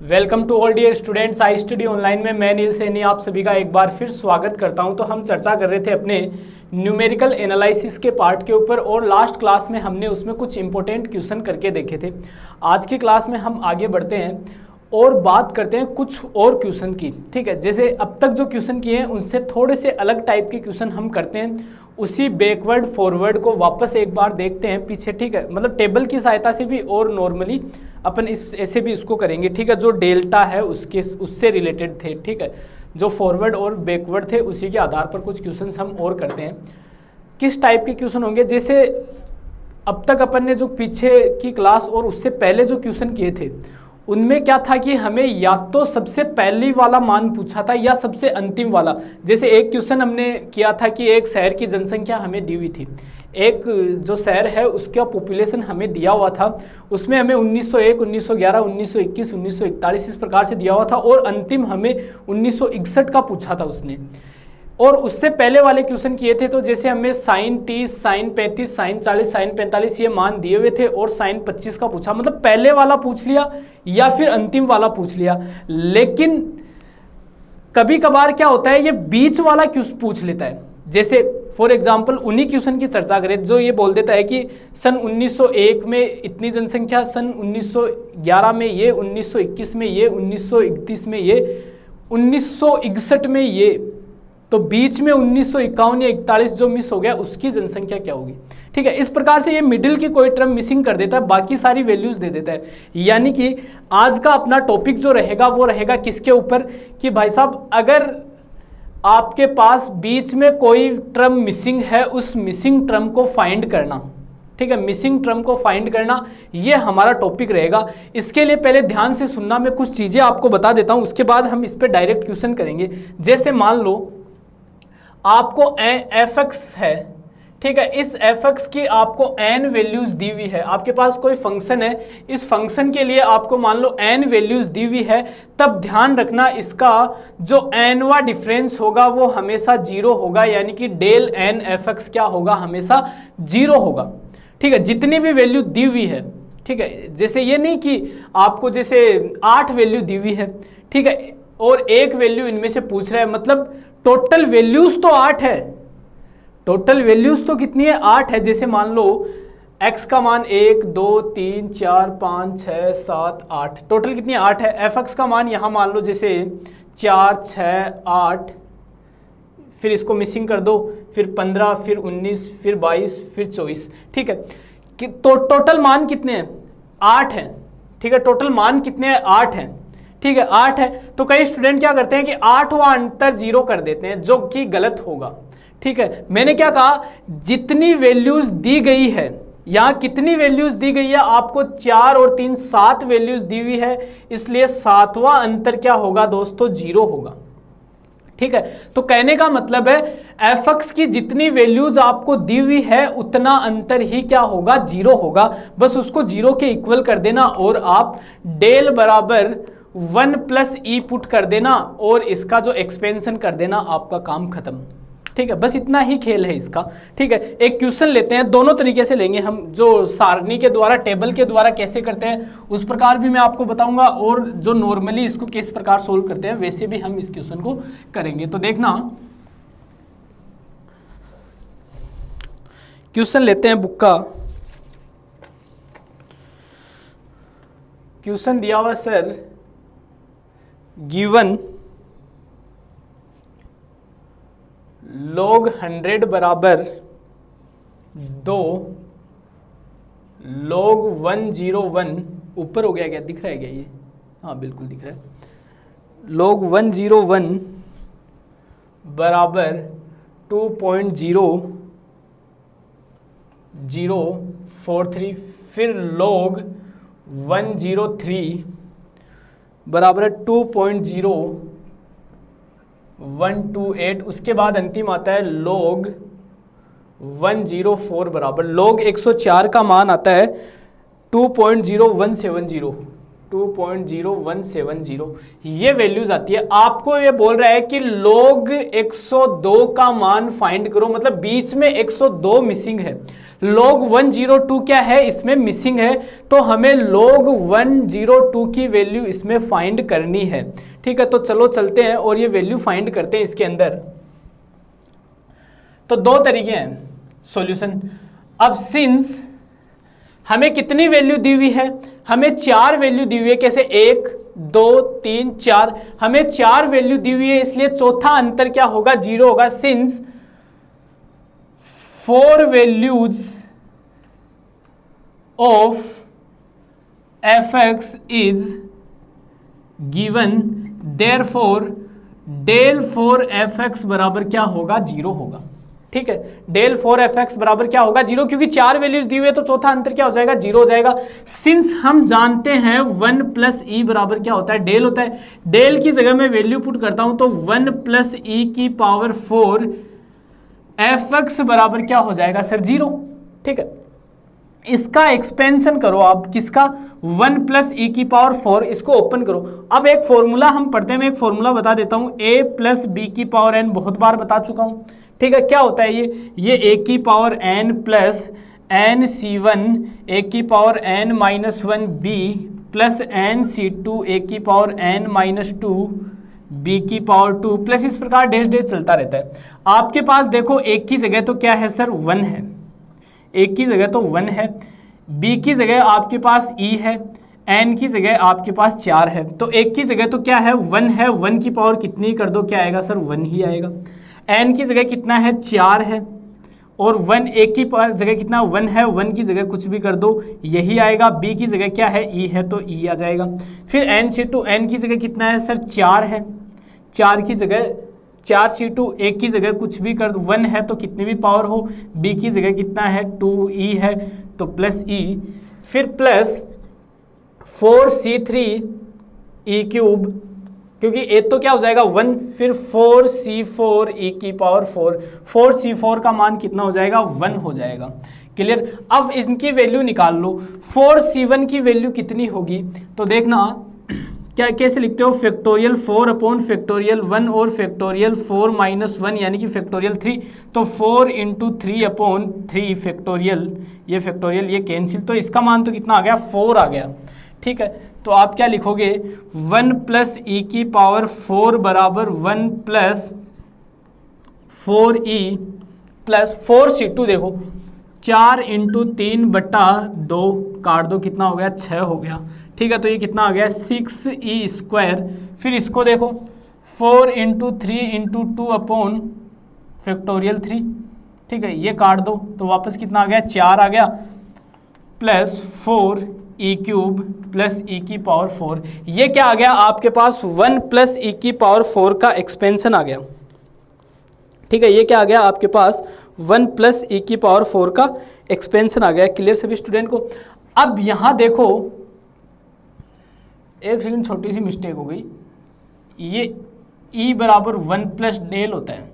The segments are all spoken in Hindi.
Welcome to all dear students. I study online में मैं नील सैनी आप सभी का एक बार फिर स्वागत करता हूं। तो हम चर्चा कर रहे थे अपने न्यूमेरिकल एनालिसिस के पार्ट के ऊपर और लास्ट क्लास में हमने उसमें कुछ इंपॉर्टेंट क्वेश्चन करके देखे थे। आज की क्लास में हम आगे बढ़ते हैं और बात करते हैं कुछ और क्वेश्चन की। ठीक है, जैसे अब तक जो क्वेश्चन किए हैं उनसे थोड़े से अलग टाइप के क्वेश्चन हम करते हैं, उसी बैकवर्ड फॉरवर्ड को वापस एक बार देखते हैं पीछे। ठीक है, मतलब टेबल की सहायता से भी और नॉर्मली अपन इस ऐसे भी इसको करेंगे। ठीक है, जो डेल्टा है उससे रिलेटेड थे। ठीक है, जो फॉरवर्ड और बैकवर्ड थे उसी के आधार पर कुछ क्वेश्चंस हम और करते हैं। किस टाइप के क्वेश्चन होंगे, जैसे अब तक अपन ने जो पीछे की क्लास और उससे पहले जो क्वेश्चन किए थे उनमें क्या था कि हमें या तो सबसे पहली वाला मान पूछा था या सबसे अंतिम वाला। जैसे एक क्वेश्चन हमने किया था कि एक शहर की जनसंख्या हमें दी हुई थी, एक जो शहर है उसका पॉपुलेशन हमें दिया हुआ था, उसमें हमें 1901, 1911, 1921, 1941 इस प्रकार से दिया हुआ था और अंतिम हमें 1961 का पूछा था उसने। और उससे पहले वाले क्वेश्चन किए थे तो जैसे हमें साइन 30, साइन 35, साइन 40, साइन 45 ये मान दिए हुए थे और साइन 25 का पूछा। मतलब पहले वाला पूछ लिया या फिर अंतिम वाला पूछ लिया। लेकिन कभी कभार क्या होता है, ये बीच वाला क्वेश्चन पूछ लेता है। जैसे फॉर एग्जांपल उन्हीं क्वेश्चन की चर्चा करें जो ये बोल देता है कि सन 1901 में इतनी जनसंख्या, सन 1911 में ये, 1921 में ये, 1931 में ये, 1961 में ये, तो बीच में 1951 या 41 जो मिस हो गया उसकी जनसंख्या क्या होगी। ठीक है, इस प्रकार से ये मिडिल की कोई टर्म मिसिंग कर देता है, बाकी सारी वैल्यूज दे देता है। यानी कि आज का अपना टॉपिक जो रहेगा वो रहेगा किसके ऊपर, कि भाई साहब अगर आपके पास बीच में कोई टर्म मिसिंग है उस मिसिंग टर्म को फाइंड करना। ठीक है, मिसिंग टर्म को फाइंड करना ये हमारा टॉपिक रहेगा। इसके लिए पहले ध्यान से सुनना, मैं कुछ चीजें आपको बता देता हूं, उसके बाद हम इस पर डायरेक्ट क्वेश्चन करेंगे। जैसे मान लो आपको fx है, ठीक है, इस fx की आपको n वैल्यूज दी हुई है। आपके पास कोई फंक्शन है, इस फंक्शन के लिए आपको मान लो n वैल्यूज दी हुई है, तब ध्यान रखना इसका जो nवा डिफरेंस होगा वो हमेशा 0 होगा, यानी कि डेल n fx क्या होगा, हमेशा 0 होगा। ठीक है, जितनी भी वैल्यू दी हुई है। ठीक है, जैसे ये नहीं कि आपको जैसे 8 वैल्यू दी हुई है, ठीक है, और एक वैल्यू इनमें से पूछ रहा है, मतलब टोटल वैल्यूज तो 8 है। टोटल वैल्यूज तो कितनी है, 8 है। जैसे मान लो x का मान 1, 2, 3, 4, 5, 6, 7, 8, टोटल कितनी है, 8 है। fx का मान यहाँ मान लो जैसे 4, 6, 8, फिर इसको मिसिंग कर दो, फिर 15, फिर 19, फिर 22, फिर 24। ठीक है, तो टोटल मान कितने हैं, 8 हैं। ठीक है, टोटल मान कितने हैं, 8 हैं। ठीक है, 8 है। तो कई स्टूडेंट क्या करते हैं कि 8वां अंतर 0 कर देते हैं, जो कि गलत होगा। ठीक है, मैंने क्या कहा, जितनी वैल्यूज दी गई है, यहाँ कितनी वैल्यूज दी गई है, आपको 4 और 3 7 वैल्यूज दी हुई है, इसलिए 7वां अंतर क्या होगा दोस्तों, 0 होगा। ठीक है, तो कहने का मतलब है fx की जितनी वैल्यूज आपको दी हुई है उतना अंतर ही क्या होगा, 0 होगा। बस उसको 0 के इक्वल कर देना और आप डेल बराबर 1 प्लस ई पुट कर देना और इसका जो एक्सपेंशन कर देना, आपका काम खत्म। ठीक है, बस इतना ही खेल है इसका। ठीक है, एक क्वेश्चन लेते हैं, दोनों तरीके से लेंगे हम, जो सारणी के द्वारा, टेबल के द्वारा कैसे करते हैं उस प्रकार भी मैं आपको बताऊंगा, और जो नॉर्मली इसको किस प्रकार सोल्व करते हैं वैसे भी हम इस क्वेश्चन को करेंगे। तो देखना, क्वेश्चन लेते हैं बुक का। क्वेश्चन दिया हुआ सर, गिवन log 100 बराबर 2 log 101, ऊपर हो गया क्या, दिख रहा है क्या ये, हाँ बिल्कुल दिख रहा है, log 101 बराबर 2.0043, फिर log 103 बराबर 2.0128, उसके बाद अंतिम आता है log 104 बराबर, log 104 का मान आता है 2.0170। ये वैल्यूज आती है। आपको ये बोल रहा है कि log 102 का मान फाइंड करो, मतलब बीच में 102 मिसिंग है। log 102 क्या है, इसमें मिसिंग है, तो हमें log 102 की वैल्यू इसमें फाइंड करनी है। ठीक है, तो चलो चलते हैं और ये वैल्यू फाइंड करते हैं इसके अंदर। तो दो तरीके हैं सॉल्यूशन। अब सिंस हमें कितनी वैल्यू दी हुई है, हमें 4 वैल्यू दी हुई है। कैसे, 1 2 3 4, हमें 4 वैल्यू दी हुई है, इसलिए चौथा अंतर क्या होगा, 0 होगा। Since 4 values of fx is given, therefore del for fx बराबर क्या होगा, 0 होगा। ठीक है, डेल फॉर fx बराबर क्या होगा, 0, क्योंकि 4 वैल्यूज दी हुई है तो चौथा अंतर क्या हो जाएगा, 0 हो जाएगा। सिंस हम जानते हैं 1 प्लस ई बराबर क्या होता है, डेल होता है। डेल की जगह मैं वैल्यू पुट करता हूं तो 1 प्लस ई की पावर 4 fx बराबर क्या हो जाएगा सर, 0। ठीक है, इसका एक्सपेंशन करो आप, किसका, 1 प्लस ई की पावर 4, इसको ओपन करो। अब एक फॉर्मूला हम पढ़ते हैं, मैं एक फॉर्मूला बता देता हूं, a प्लस बी की पावर n, बहुत बार बता चुका हूं। ठीक है, क्या होता है ये a की power n plus n c1 a की power n minus 1 b plus n c2 a की पावर n माइनस 2 b की पावर 2 प्लस इस प्रकार डैश डैश चलता रहता है। आपके पास देखो एक की जगह तो क्या है सर, 1 है, एक की जगह तो 1 है, b की जगह आपके पास e है, n की जगह आपके पास 4 है, तो एक की जगह तो क्या है, 1 है, 1 की पावर कितनी कर दो, क्या आएगा सर, 1 ही आएगा। n की जगह कितना है, 4 है, और 1 एक की जगह कितना, 1 है, 1 की जगह कुछ भी कर दो यही आएगा। b की जगह क्या है, e है, तो e आ जाएगा। फिर n c2, n की जगह कितना है सर, 4 है, 4 की जगह 4 c2, एक की जगह कुछ भी कर दो, 1 है तो कितनी भी पावर हो, b की जगह कितना है, 2e है, तो प्लस e, फिर प्लस 4c3 e क्यूब, क्योंकि ए तो क्या हो जाएगा 1, फिर 4c4 e की पावर 4, 4c4 का मान कितना हो जाएगा, 1 हो जाएगा। क्लियर, अब इनकी वैल्यू निकाल लो। 4c1 की वैल्यू कितनी होगी, तो देखना क्या, कैसे लिखते हो, फैक्टोरियल 4 अपॉन फैक्टोरियल 1 और फैक्टोरियल 4 माइनस 1 यानी कि फैक्टोरियल 3, तो 4 इंटू 3 अपॉन 3 फैक्टोरियल, ये फैक्टोरियल ये कैंसिल, तो इसका मान तो कितना आ गया, 4 आ गया। ठीक है, तो आप क्या लिखोगे, 1 प्लस ई की पावर 4 बराबर 1 प्लस 4e प्लस 4c2, देखो 4 इंटू 3 बटा 2 काट दो, कितना हो गया, 6 हो गया। ठीक है, तो ये कितना आ गया, 6e स्क्वायर। फिर इसको देखो 4 इंटू 3 इंटू 2 अपॉन फैक्टोरियल 3, ठीक है, ये काट दो तो वापस कितना आ गया, 4 आ गया, प्लस 4 ई क्यूब प्लस ई की पावर 4, ये क्या आ गया आपके पास, 1 प्लस ई की पावर 4 का एक्सपेंशन आ गया। ठीक है, ये क्या आ गया आपके पास, 1 प्लस ई की पावर 4 का एक्सपेंशन आ गया। क्लियर सभी स्टूडेंट को। अब यहाँ देखो एक सेकंड, छोटी सी मिस्टेक हो गई, ये e बराबर 1 प्लस डेल होता है,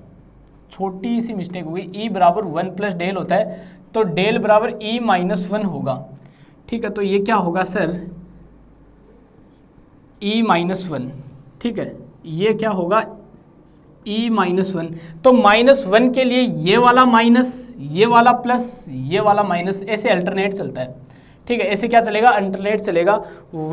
छोटी सी मिस्टेक हो गई, e बराबर 1 प्लस डेल होता है, तो डेल बराबर e माइनस 1 होगा। ठीक है, तो ये क्या होगा सर, e माइनस 1। ठीक है, ये क्या होगा, e माइनस 1, तो माइनस 1 के लिए ये वाला माइनस, ये वाला प्लस, ये वाला माइनस, ऐसे अल्टरनेट चलता है। ठीक है, ऐसे क्या चलेगा, अल्टरनेट चलेगा,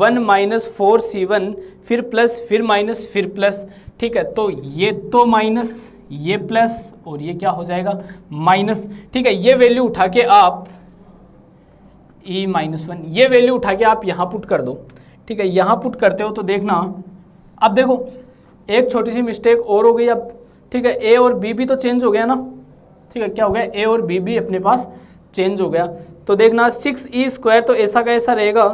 1 माइनस 4c1 फिर प्लस फिर माइनस फिर प्लस। ठीक है, तो ये तो माइनस, ये प्लस, और ये क्या हो जाएगा, माइनस। ठीक है, ये वैल्यू उठा के आप e माइनस 1, ये वैल्यू उठा के आप यहाँ पुट कर दो। ठीक है, यहाँ पुट करते हो तो देखना, अब देखो एक छोटी सी मिस्टेक और हो गई अब। ठीक है, a और b भी तो चेंज हो गया ना। ठीक है, क्या हो गया, a और b भी अपने पास चेंज हो गया, तो देखना 6e स्क्वायर तो ऐसा का ऐसा रहेगा,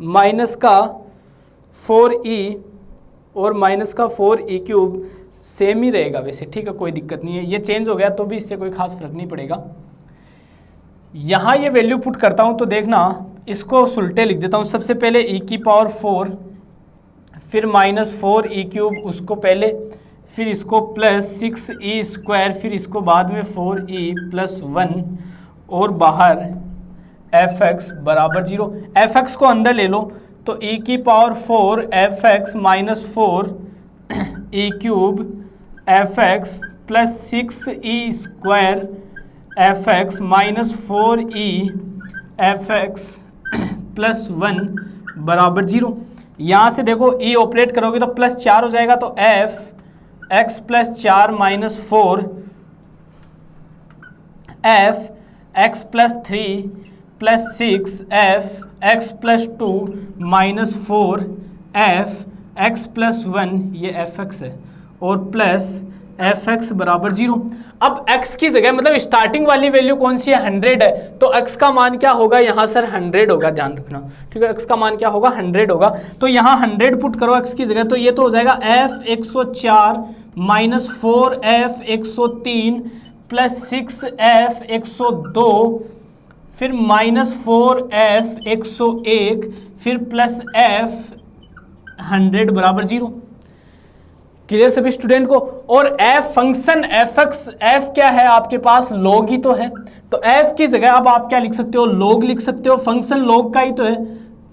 माइनस का 4e और माइनस का 4e क्यूब सेम ही रहेगा वैसे। ठीक है, कोई दिक्कत नहीं है, ये चेंज हो गया तो भी इससे कोई खास फर्क नहीं पड़ेगा। यहाँ ये वैल्यू पुट करता हूँ तो देखना, इसको सुलटे लिख देता हूँ। सबसे पहले e की पावर 4, फिर माइनस 4e क्यूब उसको पहले, फिर इसको प्लस 6e स्क्वायर, फिर इसको बाद में 4e प्लस 1, और बाहर fx बराबर 0। fx को अंदर ले लो तो e की power 4 fx minus 4 e cube fx plus 6e square F x minus 4e F x plus 1 बराबर 0। यहाँ से देखो e ऑपरेट करोगे तो प्लस 4 हो जाएगा, तो F x plus 4 minus 4 F x plus 3 plus 6 F x plus 2 minus 4 F x plus 1, ये एफ एक्स है, और प्लस एफ एक्स बराबर 0। अब x की जगह मतलब स्टार्टिंग वाली वैल्यू कौन सी है, 100 है, तो x का मान क्या होगा यहाँ सर 100 होगा, ध्यान रखना, ठीक है। x का मान क्या होगा 100 होगा, तो यहाँ 100 पुट करो x की जगह, तो ये तो हो जाएगा f 104 minus 4f 103 plus 6f 102 फिर माइनस 4f 101 फिर प्लस f 100 बराबर 0। क्लियर सभी स्टूडेंट को। और f function F x, F क्या है आपके पास, लॉग ही तो है, तो f की जगह अब आप क्या लिख सकते हो, लॉग लिख सकते हो, फंक्शन लॉग का ही तो है,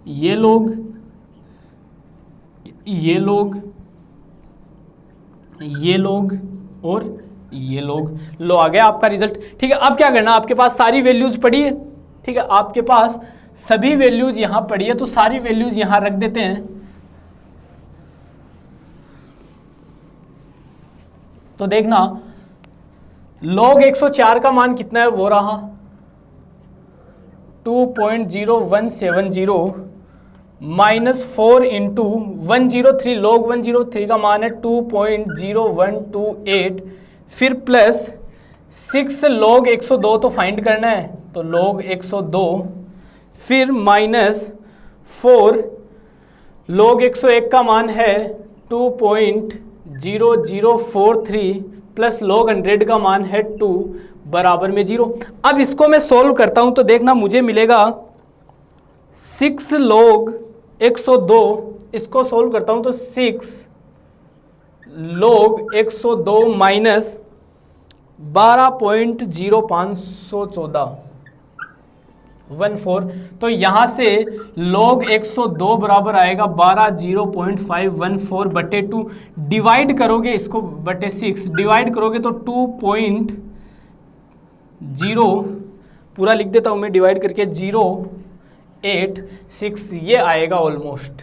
ये लॉग, ये लॉग, ये लॉग और ये लॉग, लो आ गया आपका रिजल्ट, ठीक है। अब क्या करना, आपके पास सारी वैल्यूज पड़ी है, ठीक है, आपके पास सभी वैल्यूज यहां पड़ी है, तो सारी वैल्यूज यहां रख देते हैं। तो देखना log 104 का मान कितना है, वो रहा 2.0170 माइनस 4 इंटू 103, log 103 का मान है 2.0128 फिर प्लस 6 log 102 तो फाइंड करना है, तो log 102 फिर माइनस 4 log 101 का मान है 2.0043 प्लस log 100 का मान है 2 बराबर में 0। अब इसको मैं सॉल्व करता हूं तो देखना मुझे मिलेगा 6 log 102, इसको सॉल्व करता हूं तो 6 log 102 माइनस 12.0514 तो यहाँ से log 102 बराबर आएगा 12.0514 बटे 2, डिवाइड करोगे इसको बटे 6 डिवाइड करोगे तो 2.0 पूरा लिख देता हूँ मैं डिवाइड करके 086 ये आएगा ऑलमोस्ट।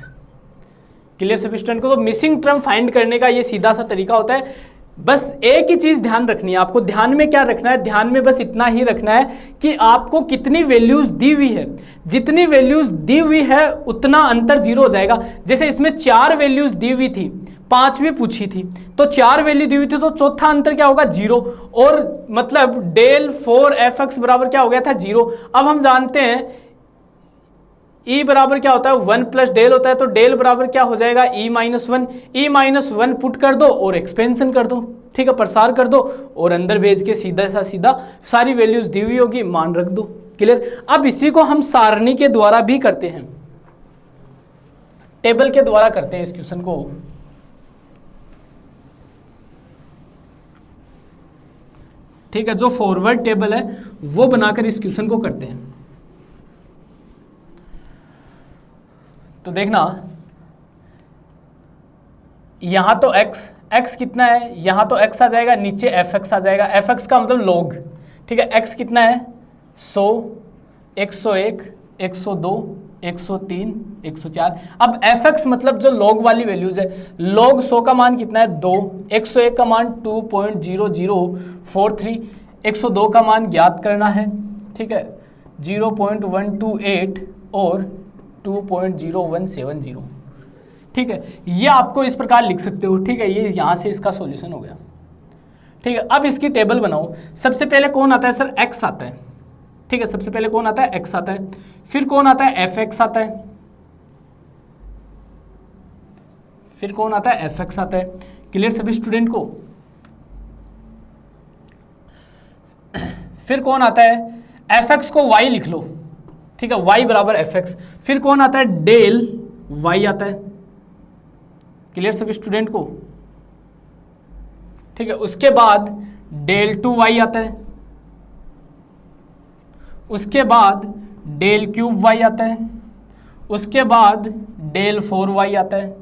क्लियर सभी स्टूडेंट को। तो मिसिंग टर्म फाइंड करने का ये सीधा सा तरीका होता है। बस एक ही चीज ध्यान रखनी है आपको, ध्यान में क्या रखना है, ध्यान में बस इतना ही रखना है कि आपको कितनी वैल्यूज दी हुई है, जितनी वैल्यूज दी हुई है उतना अंतर 0 हो जाएगा। जैसे इसमें 4 वैल्यूज दी हुई थी, 5वीं पूछी थी तो 4 वैल्यू दी हुई थी, तो चौथा अंतर क्या होगा 0, और मतलब डेल 4f(x) बराबर क्या हो गया था 0। अब हम जानते हैं e बराबर क्या होता है 1 प्लस डेल होता है, तो डेल बराबर क्या हो जाएगा e minus 1, e minus 1 put कर दो और एक्सपेंशन कर दो, ठीक है, प्रसार कर दो और अंदर भेज के सीधा सीधा सारी वैल्यूज दी हुई होगी मान रख दो। क्लियर। अब इसी को हम सारणी के द्वारा भी करते हैं, टेबल के द्वारा करते हैं इस क्वेश्चन को। ठीक है, जो फॉरवर्ड टेबल है वो बनाकर इस क्वेश्चन को करते हैं। तो देखना यहां तो x कितना है, यहां तो x आ जाएगा, नीचे fx आ जाएगा, fx का मतलब log, ठीक है। x कितना है 100, 101, 102, 103, 104। अब fx मतलब जो log वाली वैल्यूज है, log 100 का मान कितना है 2, 101 का मान 2.0043, 102 का मान ज्ञात करना है, ठीक है, 0.128 और 2.0170, ठीक है। ये आपको इस प्रकार लिख सकते हो, ठीक है, ये यहाँ से इसका सॉल्यूशन हो गया, ठीक है। अब इसकी टेबल बनाओ। सबसे पहले कौन आता है सर, x आता है, ठीक है, सबसे पहले कौन आता है x आता है, फिर कौन आता है fx आता है, फिर कौन आता है fx आता है। क्लियर सभी स्टूडेंट को। फिर कौन आता है fx को y लिख लो, ठीक है, y बराबर fx। फिर कौन आता है डेल y आता है। क्लियर सभी स्टूडेंट को, ठीक है। उसके बाद डेल 2y आता है, उसके बाद डेल क्यूब y आता है, उसके बाद डेल 4y आता है।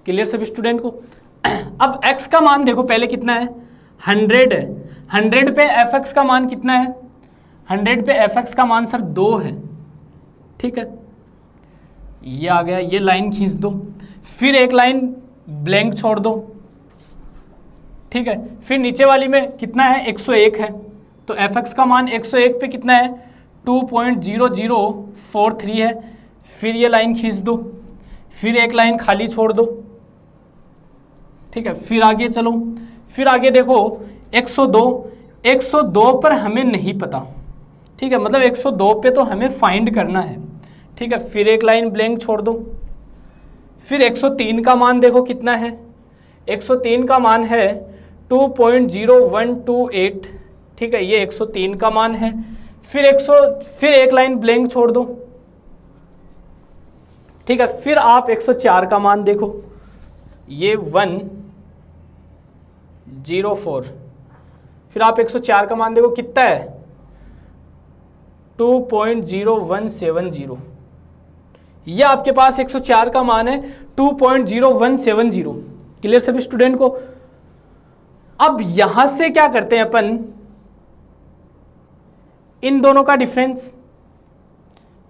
क्लियर सभी स्टूडेंट को। अब x का मान देखो पहले कितना है, 100 है, 100 पे एफ एक्स का मान कितना है? 100 पे एफ एक्स का मान सर 2 है, ठीक है। ये आ गया, ये लाइन खींच दो, फिर एक लाइन ब्लैंक छोड़ दो, ठीक है। फिर नीचे वाली में कितना है? 101 है, तो एफ एक्स का मान 101 पे कितना है? 2.0043 है। फिर ये लाइन खींच दो, फिर एक लाइन खाली छोड़ दो, ठीक है। फिर आगे चलो, फिर आगे देखो 102 पर हमें नहीं पता, ठीक है, मतलब 102 पे तो हमें फाइंड करना है, ठीक है। फिर एक लाइन ब्लैंक छोड़ दो, फिर 103 का मान देखो कितना है? 103 का मान है 2.0128, ठीक है, ये 103 का मान है। फिर एक लाइन ब्लैंक छोड़ दो, ठीक है। फिर आप 104 का मान देखो, ये 104, फिर आप 104 का मान देखो कितना है? 2.0170, ये आपके पास 104 का मान है 2.0170। क्लियर सभी स्टूडेंट को? अब यहां से क्या करते हैं अपन? इन दोनों का डिफरेंस,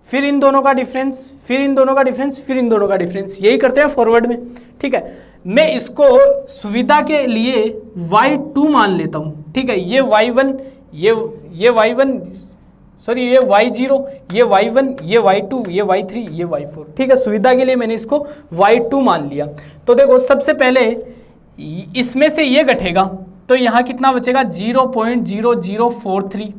फिर इन दोनों का डिफरेंस, फिर इन दोनों का डिफरेंस, फिर इन दोनों का डिफरेंस, यही करते हैं फॉरवर्ड में, ठीक है। मैं इसको सुविधा के लिए y2 मान लेता हूं, ठीक है। ये y1, ये y1, सॉरी ये y0, ये y1, ये y2, ये y3, ये y4, ठीक है। सुविधा के लिए मैंने इसको y2 मान लिया। तो देखो सबसे पहले इसमें से ये घटेगा तो यहाँ कितना बचेगा? 0.0043,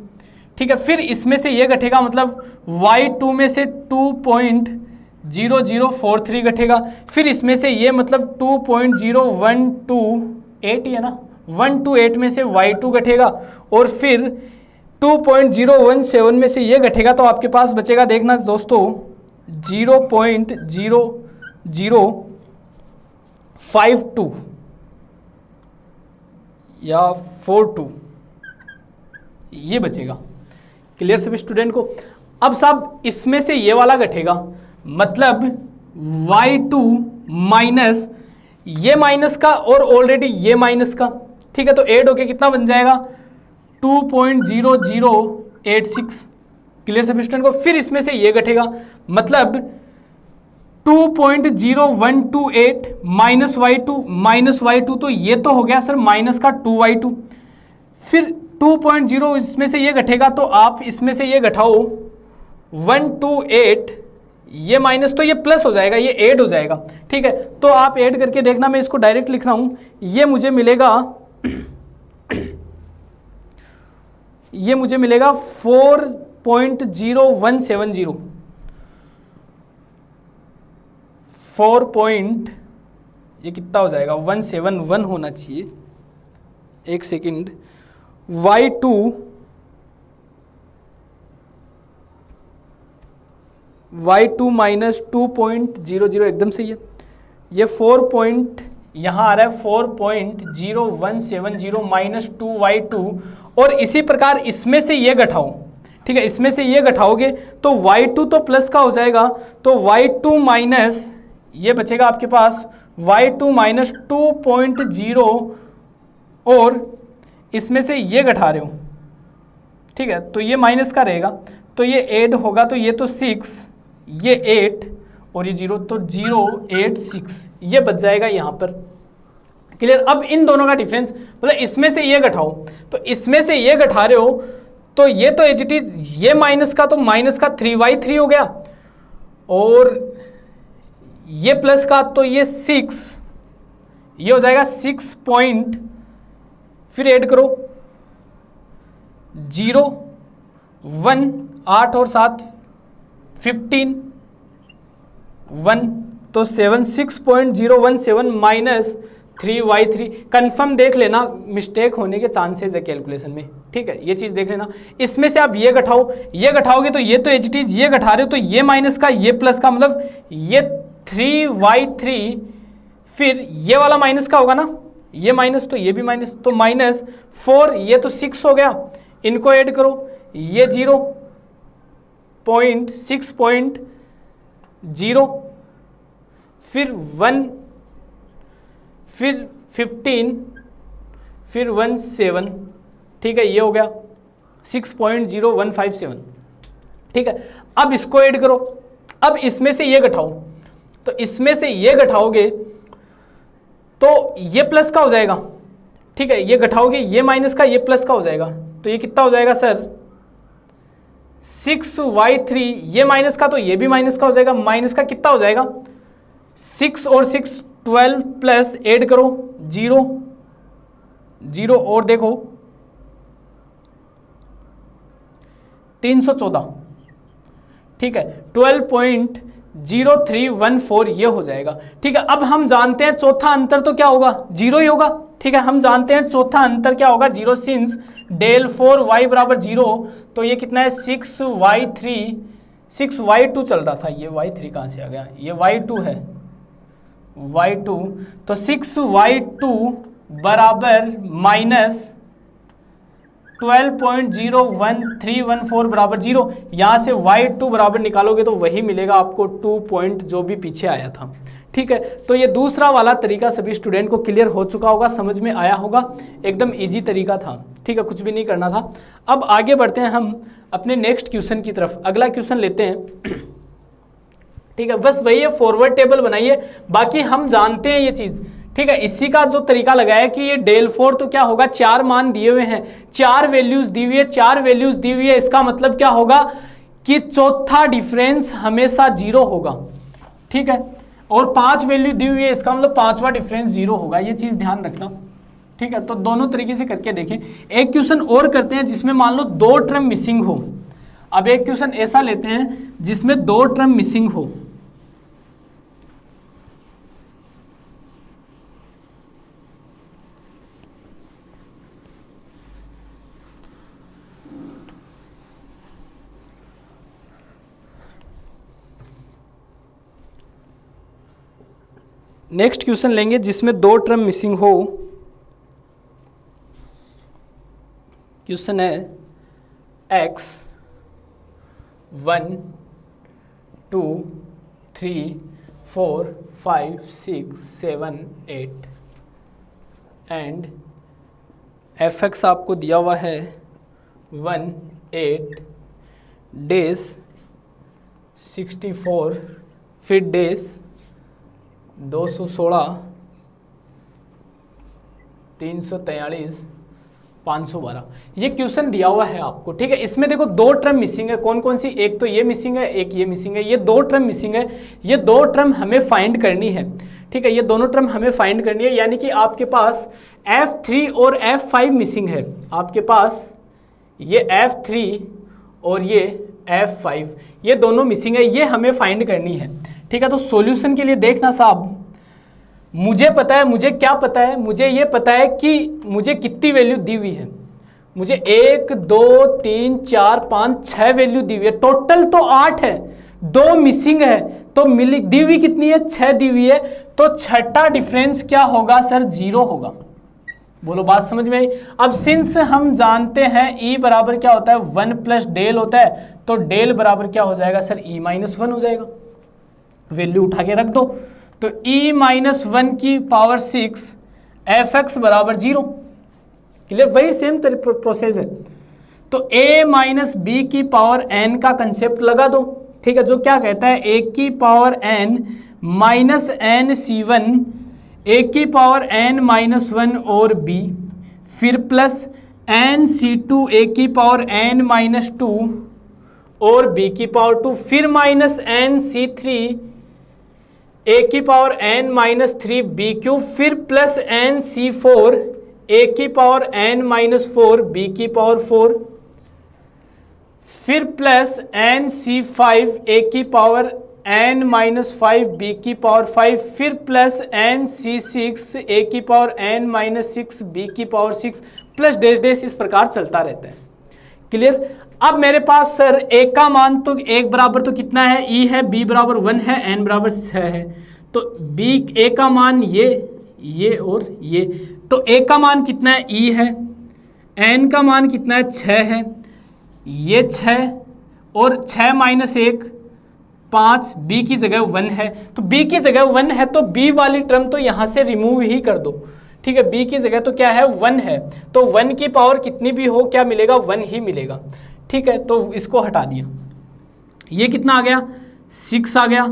ठीक है। फिर इसमें से ये घटेगा, मतलब y2 में से 2.0043 घटेगा। फिर इसमें से ये मतलब 2.0128 है ना, 128 में से y2 घटेगा, और फिर 2.017 में से ये घटेगा, तो आपके पास बचेगा, देखना दोस्तों, 0.0052 या 42, ये बचेगा। क्लियर सभी स्टूडेंट को? अब साहब इसमें से ये वाला घटेगा, मतलब y2 माइनस ये माइनस का और ऑलरेडी ये माइनस का, ठीक है। तो ऐड होके कितना बन जाएगा? 2.0086। क्लियर सभी स्टूडेंट को? फिर इसमें से ये घटेगा, मतलब 2.0128 माइनस y2, तो ये तो हो गया सर माइनस का 2y2। फिर 2.0 इसमें से ये घटेगा, तो आप इसमें से ये घटाओ 128, ये माइनस तो ये प्लस हो जाएगा, ये ऐड हो जाएगा, ठीक है। तो आप ऐड करके देखना, मैं इसको डायरेक्ट लिख रहा हूं, ये मुझे मिलेगा 4.0170, ये कितना हो जाएगा? 171 होना चाहिए, एक सेकंड। y2 माइनस 2.00 एकदम सही है। ये 4 यहाँ आ रहा है 4.0170 माइनस 2y2, और इसी प्रकार इसमें से ये घटाओ, ठीक है। इसमें से ये घटाओगे तो y2 तो प्लस का हो जाएगा, तो y2 माइनस ये बचेगा आपके पास y2 माइनस 2.0, और इसमें से ये घटा रहे हो, ठीक है। तो ये माइनस का रहेगा, तो ये ऐड होगा, तो ये तो 6, ये 8 और ये 0, तो 086 ये बच जाएगा यहाँ पर। क्लियर? अब इन दोनों का डिफरेंस, मतलब इसमें से ये घटाओ, तो इसमें से ये घटा रहे हो, तो ये तो एज इट इज, ये माइनस का तो माइनस का 3y3 हो गया, और ये प्लस का तो ये 6, ये हो जाएगा 6 पॉइंट, फिर ऐड करो 0 1 8 और 7 15 1, तो 6.017 माइनस 3y3। कन्फर्म देख लेना, मिस्टेक होने के चांसेस है कैलकुलेशन में, ठीक है, ये चीज़ देख लेना। इसमें से आप ये घटाओ, ये घटाओगे तो ये तो एज इट इज, ये घटा रहे हो तो ये माइनस का ये प्लस का, मतलब ये 3y3, फिर ये वाला माइनस का होगा ना, ये माइनस तो ये भी माइनस, तो माइनस 4, ये तो 6 हो गया, इनको ऐड करो, ये 0.6.0, फिर 1, फिर 15, फिर 17, ठीक है, ये हो गया 6.0157, ठीक है। अब इसको ऐड करो, अब इसमें से ये घटाओ, तो इसमें से ये घटाओगे तो ये प्लस का हो जाएगा, ठीक है, ये घटाओगे ये माइनस का, ये प्लस का हो जाएगा, तो ये कितना हो जाएगा सर 6y3, ये माइनस का तो ये भी माइनस का हो जाएगा, माइनस का कितना हो जाएगा 6 और 6 12 प्लस ऐड करो 0 0 और देखो 314, ठीक है, 12.0314 ये हो जाएगा, ठीक है। अब हम जानते हैं चौथा अंतर तो क्या होगा, 0 ही होगा, ठीक है। हम जानते हैं चौथा अंतर क्या होगा, 0, सिंस del 4y बराबर 0, तो ये कितना है 6y3, 6y2 चल रहा था, ये y3 कहाँ से आ गया, ये y2 है, y2, तो 6y2 बराबर माइनस 12.01314 बराबर 0, यहाँ से y2 बराबर निकालोगे तो वही मिलेगा आपको 2 पॉइंट जो भी पीछे आया था, ठीक है। तो ये दूसरा वाला तरीका सभी स्टूडेंट को क्लियर हो चुका होगा, समझ में आया होगा, एकदम इजी तरीका था, ठीक है, कुछ भी नहीं करना था। अब आगे बढ़ते हैं हम अपने नेक्स्ट क्वेश्चन की तरफ, अगला क्वेश्चन लेते हैं, ठीक है। बस वही है, फॉरवर्ड टेबल बनाइए, बाकी हम जानते हैं ये चीज़, ठीक है। इसी का जो तरीका लगाया कि ये del 4 तो क्या होगा, 4 मान दिए हुए हैं, 4 वैल्यूज दी हुई है, 4 वैल्यूज दी हुई है, इसका मतलब क्या होगा कि चौथा डिफरेंस हमेशा 0 होगा, ठीक है, और 5 वैल्यू दी हुई है, इसका मतलब 5वां डिफरेंस 0 होगा, ये चीज ध्यान रखना, ठीक है। तो दोनों तरीके से करके देखें। एक क्वेश्चन और करते हैं जिसमें मान लो 2 टर्म मिसिंग हो। अब एक क्वेश्चन ऐसा लेते हैं जिसमें 2 टर्म मिसिंग हो, नेक्स्ट क्वेश्चन लेंगे जिसमें 2 टर्म मिसिंग हो। क्वेश्चन है x 1 2 3 4 5 6 7 8 एंड fx आपको दिया हुआ है 1 8 डेज 64, फिर डेज 216 343 512, ये क्वेश्चन दिया हुआ है आपको, ठीक है। इसमें देखो 2 टर्म मिसिंग है, कौन कौन सी, एक तो ये मिसिंग है, एक ये मिसिंग है, ये 2 टर्म मिसिंग है, ये 2 टर्म हमें फाइंड करनी है, ठीक है, ये दोनों टर्म हमें फाइंड करनी है, यानी कि आपके पास F3 और F5 मिसिंग है, आपके पास ये F3 और ये F5, ये दोनों मिसिंग है, ये हमें फाइंड करनी है, ठीक है। तो सॉल्यूशन के लिए देखना साहब, मुझे पता है, मुझे क्या पता है, मुझे ये पता है कि मुझे कितनी वैल्यू दी हुई है, मुझे 1 2 3 4 5 6 वैल्यू दी हुई है, टोटल तो 8 है, 2 मिसिंग है, तो मिली दी हुई कितनी है, 6 दी हुई है, तो छठा डिफरेंस क्या होगा सर, 0 होगा। बोलो बात समझ में आई। अब सिंस हम जानते हैं E बराबर क्या होता है, 1 प्लस डेल होता है, तो डेल बराबर क्या हो जाएगा सर, E-1 हो जाएगा, वैल्यू उठा के रख दो, तो E-1 की पावर 6 fx बराबर 0, क्लियर, वही सेम प्रोसेस है। तो a माइनस बी की पावर n का कंसेप्ट लगा दो, ठीक है, जो क्या कहता है a की power n minus n c1, a की पावर n माइनस 1 और b, फिर प्लस n c2 a की पावर n माइनस 2 और b की पावर 2, फिर माइनस n c3 a की power n minus 3 b cube, फिर प्लस n c4 a की पावर n माइनस 4 b की पावर 4, फिर प्लस n c5 a की पावर n माइनस 5 b की पावर 5, फिर प्लस n c6 a की पावर n माइनस 6 b की पावर 6, प्लस डैश डैश, इस प्रकार चलता रहता है, क्लियर। अब मेरे पास सर a का मान तो 1 बराबर तो कितना है, e है, b बराबर 1 है, n बराबर 6 है, तो b a का मान ये और ये, तो a का मान कितना है, e है, n का मान कितना है, 6 है, ये 6 और 6 माइनस 1 5, b की जगह 1 है, तो b की जगह 1 है, तो b वाली टर्म तो यहाँ से रिमूव ही कर दो, ठीक है, b की जगह तो क्या है 1 है, तो 1 की पावर कितनी भी हो क्या मिलेगा, 1 ही मिलेगा। ठीक है, तो इसको हटा दिया, ये कितना आ गया 6 आ गया,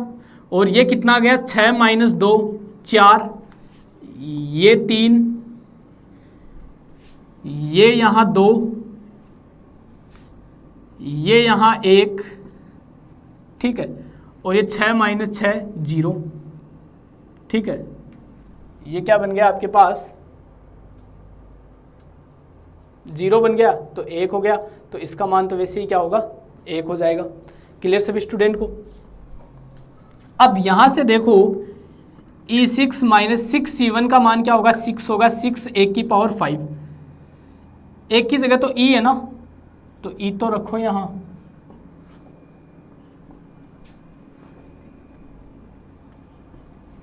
और ये कितना आ गया 6 माइनस 2 4, ये 3, ये यहाँ 2, ये यहाँ 1, ठीक है, और ये 6 माइनस 6 0। ठीक है, ये क्या बन गया आपके पास 0 बन गया, तो 1 हो गया, तो इसका मान तो वैसे ही क्या होगा 1 हो जाएगा। क्लियर सभी स्टूडेंट को। अब यहां से देखो E6 माइनस 6C1 का मान क्या होगा 6 होगा, 6 1 की पावर 5, 1 की जगह तो E है ना, तो E तो रखो यहां,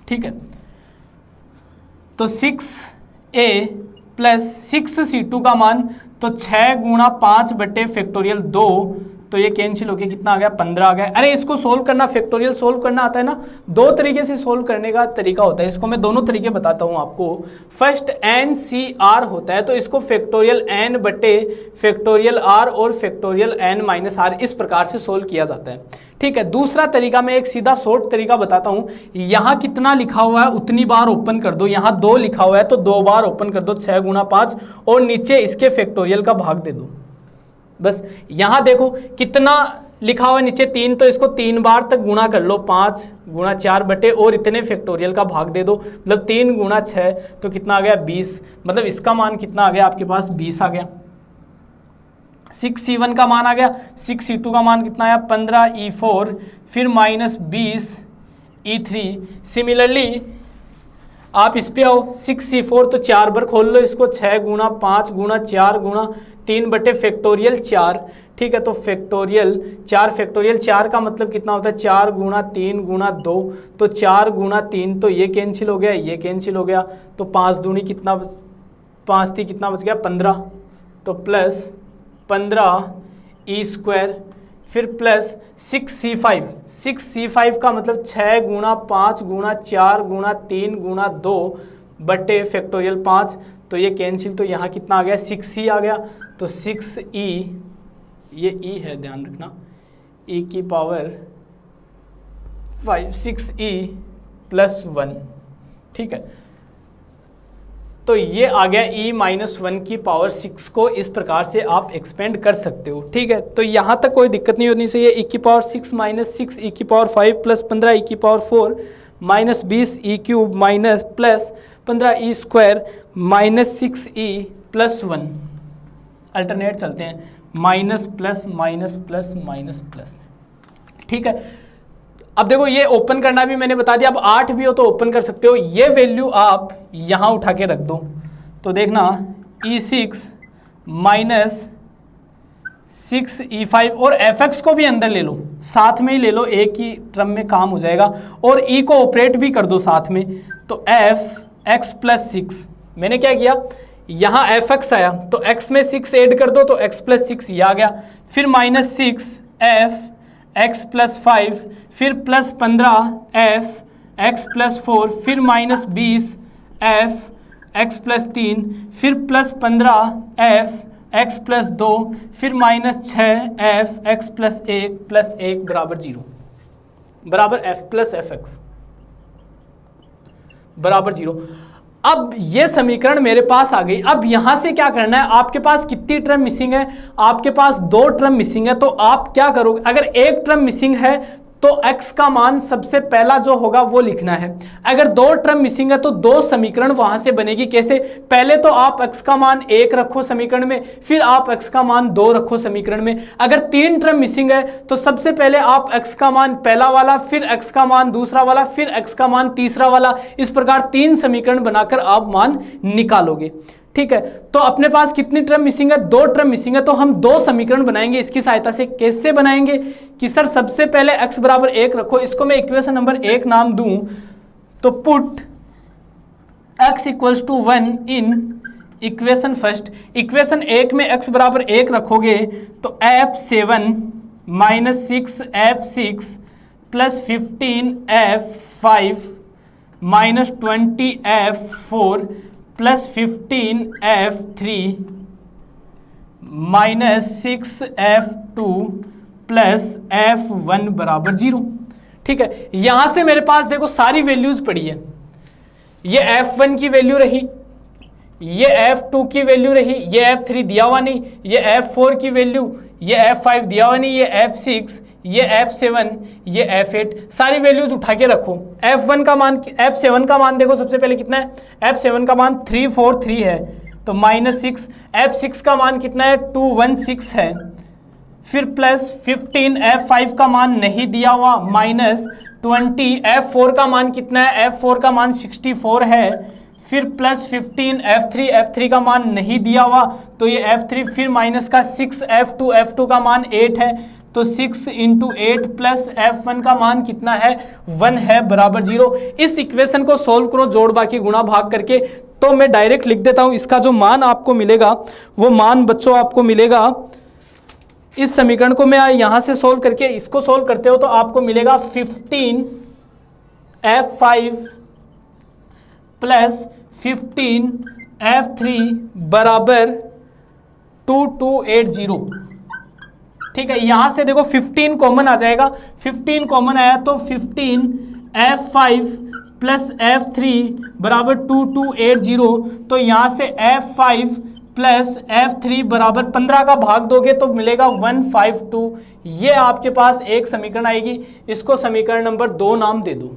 ठीक है, तो 6A प्लस 6C2 का मान तो 6 गुणा 5 बटे फैक्टोरियल 2, तो ये कैंसिल होके कितना आ गया 15 आ गया। अरे इसको सोल्व करना, फैक्टोरियल सोल्व करना आता है ना, दो तरीके से सोल्व करने का तरीका होता है, इसको मैं दोनों तरीके बताता हूँ आपको। फर्स्ट NCR होता है, तो इसको फैक्टोरियल N बटे फैक्टोरियल R और फैक्टोरियल N माइनस R इस प्रकार से सोल्व किया जाता है। ठीक है, दूसरा तरीका मैं एक सीधा शॉर्ट तरीका बताता हूँ, यहाँ कितना लिखा हुआ है उतनी बार ओपन कर दो, यहाँ 2 लिखा हुआ है तो 2 बार ओपन कर दो, 6 गुणा 5, और नीचे इसके फैक्टोरियल का भाग दे दो। बस यहाँ देखो कितना लिखा हुआ है नीचे 3, तो इसको 3 बार तक गुणा कर लो, 5 गुणा 4 बटे और इतने फैक्टोरियल का भाग दे दो, मतलब 3 गुणा 6 तो कितना आ गया 20, मतलब इसका मान कितना आ गया आपके पास 20 आ गया। 6C1 का मान आ गया, 6C2 का मान कितना आया 15 E4, फिर माइनस 20 E3। सिमिलरली आप इस पे आओ 6C4, तो 4 बार खोल लो इसको, 6 गुणा 5 गुणा 4 गुणा 3 बटे फैक्टोरियल 4। ठीक है, तो फैक्टोरियल 4, फैक्टोरियल 4 का मतलब कितना होता है 4 गुणा 3 गुणा 2, तो 4 गुणा 3, तो ये कैंसिल हो गया, ये कैंसिल हो गया, तो 5 दूनी कितना, 5 थी कितना बच गया 15, तो प्लस 15 E स्क्वायर, फिर प्लस 6C5, 6C5 का मतलब 6 गुणा 5 गुणा 4 गुणा 3 गुणा 2 बटे फैक्टोरियल 5, तो ये कैंसिल, तो यहाँ कितना आ गया 6E आ गया, तो 6E, ये E है ध्यान रखना, E की पावर 5, 6E प्लस 1। ठीक है, तो ये आ गया E माइनस 1 की पावर 6 को इस प्रकार से आप एक्सपेंड कर सकते हो। ठीक है, तो यहाँ तक कोई दिक्कत नहीं होनी चाहिए। E की पावर 6 माइनस 6 E की पावर 5 प्लस 15 E की power 4 minus 20 E cube minus plus 15 E square minus 6E plus 1। Alternate चलते हैं, minus plus minus plus minus plus. ठीक है, अब देखो ये ओपन करना भी मैंने बता दिया, अब 8 भी हो तो ओपन कर सकते हो। ये वैल्यू आप यहाँ उठा के रख दो, तो देखना E6 माइनस 6E5, और fx को भी अंदर ले लो, साथ में ही ले लो, एक ही टर्म में काम हो जाएगा, और E को ऑपरेट भी कर दो साथ में, तो fx प्लस 6। मैंने क्या किया, यहाँ fx आया तो x में 6 ऐड कर दो, तो x प्लस 6 ये आ गया, फिर माइनस 6 x प्लस 5, फिर प्लस 15 x प्लस 4, फिर माइनस 20 x प्लस 3, फिर प्लस 15 x प्लस 2, फिर माइनस 6 x प्लस 1 बराबर 0, बराबर f प्लस fx बराबर 0। अब ये समीकरण मेरे पास आ गई। अब यहां से क्या करना है, आपके पास कितनी टर्म मिसिंग है, आपके पास 2 टर्म मिसिंग है, तो आप क्या करोगे, अगर एक टर्म मिसिंग है तो x का मान सबसे पहला जो होगा वो लिखना है। अगर 2 टर्म मिसिंग है तो 2 समीकरण वहां से बनेगी। कैसे, पहले तो आप x का मान 1 रखो समीकरण में, फिर आप x का मान 2 रखो समीकरण में। अगर 3 टर्म मिसिंग है तो सबसे पहले आप x का मान पहला वाला, फिर x का मान दूसरा वाला, फिर x का मान तीसरा वाला, इस प्रकार 3 समीकरण बनाकर आप मान निकालोगे। ठीक है, तो अपने पास कितनी टर्म मिसिंग है, 2 टर्म मिसिंग है, तो हम 2 समीकरण बनाएंगे इसकी सहायता से। कैसे बनाएंगे कि सर सबसे पहले x बराबर 1 रखो, इसको मैं इक्वेशन नंबर 1 नाम दूं, तो put x equals to 1 in equation first. Equation 1 में x बराबर 1 रखोगे तो f7 minus 6f6 plus 15f5 minus 20f4 plus 15F3 minus 6F2 plus F1 बराबर 0। ठीक है, यहां से मेरे पास देखो सारी वैल्यूज पड़ी है। ये F1 की वैल्यू रही, ये F2 की वैल्यू रही, ये F3 दिया हुआ नहीं, ये F4 की वैल्यू, ये F5 दिया हुआ नहीं, ये F6, ये F7, ये F8, सारी वैल्यूज उठा के रखो। F1 का मान, F7 का मान देखो सबसे पहले कितना है, F7 का मान 343 है तो -6, F6 का मान कितना है 216 है, फिर प्लस 15, F5 का मान नहीं दिया हुआ -20, F4 का मान कितना है, F4 का मान 64 है, फिर प्लस 15 F3 का मान नहीं दिया हुआ तो ये F3, फिर माइनस का 6 F2 का मान 8 है तो 6 × 8 प्लस F1 का मान कितना है 1 है बराबर 0। इस इक्वेशन को सोल्व करो जोड़ बाकी गुणा भाग करके, तो मैं डायरेक्ट लिख देता हूं। इसका जो मान आपको मिलेगा वो मान बच्चों आपको मिलेगा, इस समीकरण को मैं यहां से सोल्व करके इसको सोल्व करते हो तो आपको मिलेगा 15F5 प्लस 15F3 बराबर 2280। ठीक है, यहां से देखो 15 कॉमन आ जाएगा, 15 कॉमन आया तो 15F5 प्लस F3 बराबर 2280, तो यहां से F5 प्लस F3 बराबर 15 का भाग दोगे तो मिलेगा 152। ये आपके पास एक समीकरण आएगी, इसको समीकरण नंबर 2 नाम दे दो।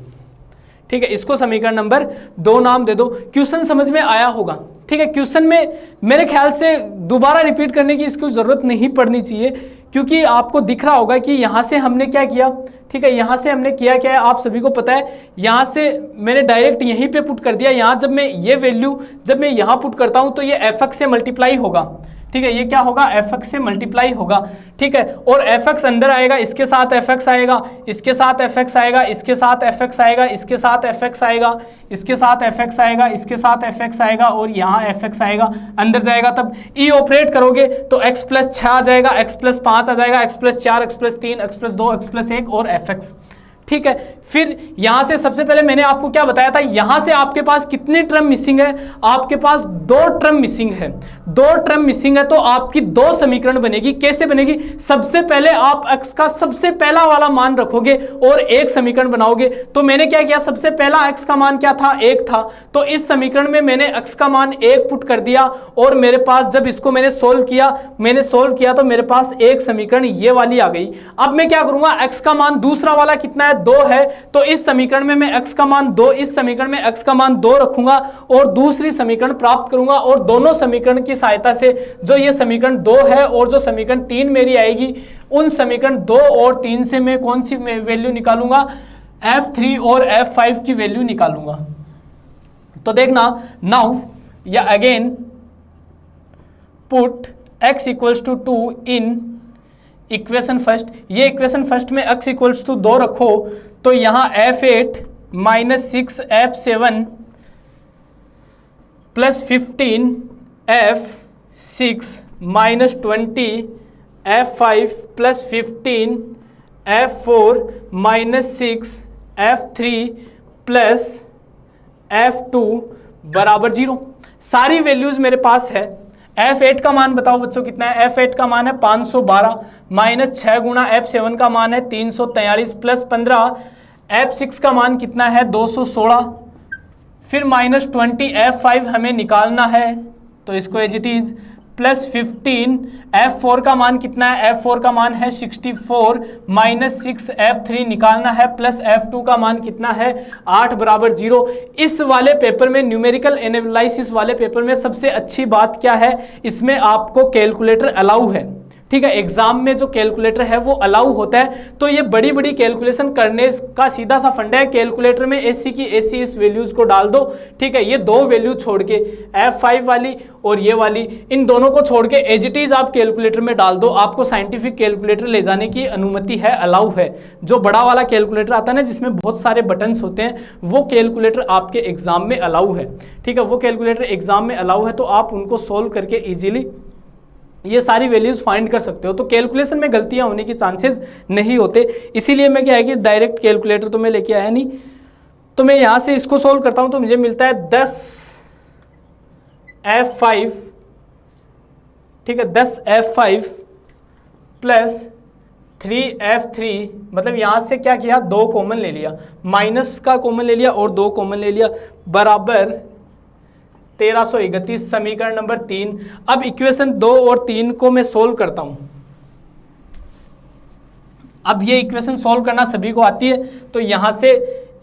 ठीक है, इसको समीकरण नंबर 2 नाम दे दो। क्वेश्चन समझ में आया होगा। ठीक है, क्वेश्चन में मेरे ख्याल से दोबारा रिपीट करने की इसको जरूरत नहीं पड़नी चाहिए, क्योंकि आपको दिख रहा होगा कि यहाँ से हमने क्या किया। ठीक है, यहाँ से हमने किया क्या है आप सभी को पता है, यहाँ से मैंने डायरेक्ट यहीं पे पुट कर दिया। यहाँ जब मैं ये वैल्यू जब मैं यहाँ पुट करता हूँ तो ये fx से मल्टीप्लाई होगा। ठीक है, ये क्या होगा fx से मल्टीप्लाई होगा। ठीक है, और fx अंदर आएगा, इसके साथ fx आएगा, इसके साथ fx आएगा, इसके साथ fx आएगा, इसके साथ fx आएगा, इसके साथ fx आएगा, इसके साथ fx आएगा और यहाँ fx आएगा। अंदर जाएगा तब e ऑपरेट करोगे तो x प्लस 6 आ जाएगा, x प्लस 5 आ जाएगा, x plus 4, x plus 3, x plus 2, x plus 1 और fx। ठीक है, फिर यहां से सबसे पहले मैंने आपको क्या बताया था, यहां से आपके पास कितने टर्म मिसिंग है, आपके पास 2 टर्म मिसिंग है। 2 टर्म मिसिंग है तो आपकी 2 समीकरण बनेगी। कैसे बनेगी, सबसे पहले आप x का सबसे पहला वाला मान रखोगे और एक समीकरण बनाओगे। तो मैंने क्या किया, सबसे पहला x का मान क्या था, 1 था, तो इस समीकरण में मैंने x का मान 1 पुट कर दिया और मेरे पास जब इसको मैंने सोल्व किया तो मेरे पास एक समीकरण ये वाली आ गई। अब मैं क्या करूंगा, x का मान दूसरा वाला कितना है, 2 है, तो इस समीकरण में मैं x का मान 2, इस समीकरण में x का मान 2 रखूंगा और दूसरी समीकरण प्राप्त करूंगा और दोनों समीकरण की सहायता से जो ये समीकरण 2 है और जो समीकरण 3 मेरी आएगी, उन समीकरण 2 और 3 से मैं कौन सी वैल्यू निकालूंगा, F3 और F5 की वैल्यू निकालूंगा। तो देखना, नाउ या again put x equals to 2 in equation first. ये इक्वेशन फर्स्ट में x इक्वल्स टू 2 रखो तो यहाँ F8 minus 6 F7 plus 15 F6 minus 20 F5 plus 15 F4 minus 6 F3 plus F2 बराबर 0। सारी वैल्यूज मेरे पास है। F8 का मान बताओ बच्चों कितना है, F8 का मान है 512 माइनस 6 गुणा F7 का मान है 343 प्लस 15 F6 का मान कितना है 216, फिर माइनस 20 F5 हमें निकालना है तो इसको as it is, plus 15 F4 का मान कितना है, F4 का मान है 64 माइनस 6 F3 निकालना है, प्लस F2 का मान कितना है 8 बराबर 0। इस वाले पेपर में, न्यूमेरिकल एनालिसिस वाले पेपर में सबसे अच्छी बात क्या है, इसमें आपको कैलकुलेटर अलाउ है। ठीक है, एग्जाम में जो कैलकुलेटर है वो अलाउ होता है। तो ये बड़ी बड़ी कैलकुलेशन करने का सीधा सा फंडा है, कैलकुलेटर में ऐसी की ऐसी इस वैल्यूज को डाल दो। ठीक है, ये 2 वैल्यू छोड़ के F5 वाली और ये वाली, इन दोनों को छोड़ के एज इट इज आप कैलकुलेटर में डाल दो। आपको साइंटिफिक कैलकुलेटर ले जाने की अनुमति है, अलाउ है। जो बड़ा वाला कैलकुलेटर आता है ना जिसमें बहुत सारे बटन्स होते हैं, वो कैलकुलेटर आपके एग्जाम में अलाउ है। ठीक है, वो कैलकुलेटर एग्जाम में अलाउ है तो आप उनको सोल्व करके इजीली ये सारी वैल्यूज फाइंड कर सकते हो। तो कैलकुलेशन में गलतियां होने के चांसेस नहीं होते, इसीलिए मैं क्या है कि डायरेक्ट कैलकुलेटर तो मैं लेके आया नहीं। तो मैं यहाँ से इसको सोल्व करता हूँ तो मुझे मिलता है 10 F5, ठीक है, 10F5 प्लस 3F3, मतलब यहाँ से क्या किया, 2 कॉमन ले लिया, माइनस का कॉमन ले लिया और 2 कॉमन ले लिया, बराबर 1331, समीकरण नंबर 3। अब इक्वेशन 2 और 3 को मैं सोल्व करता हूँ। अब ये इक्वेशन सोल्व करना सभी को आती है, तो यहाँ से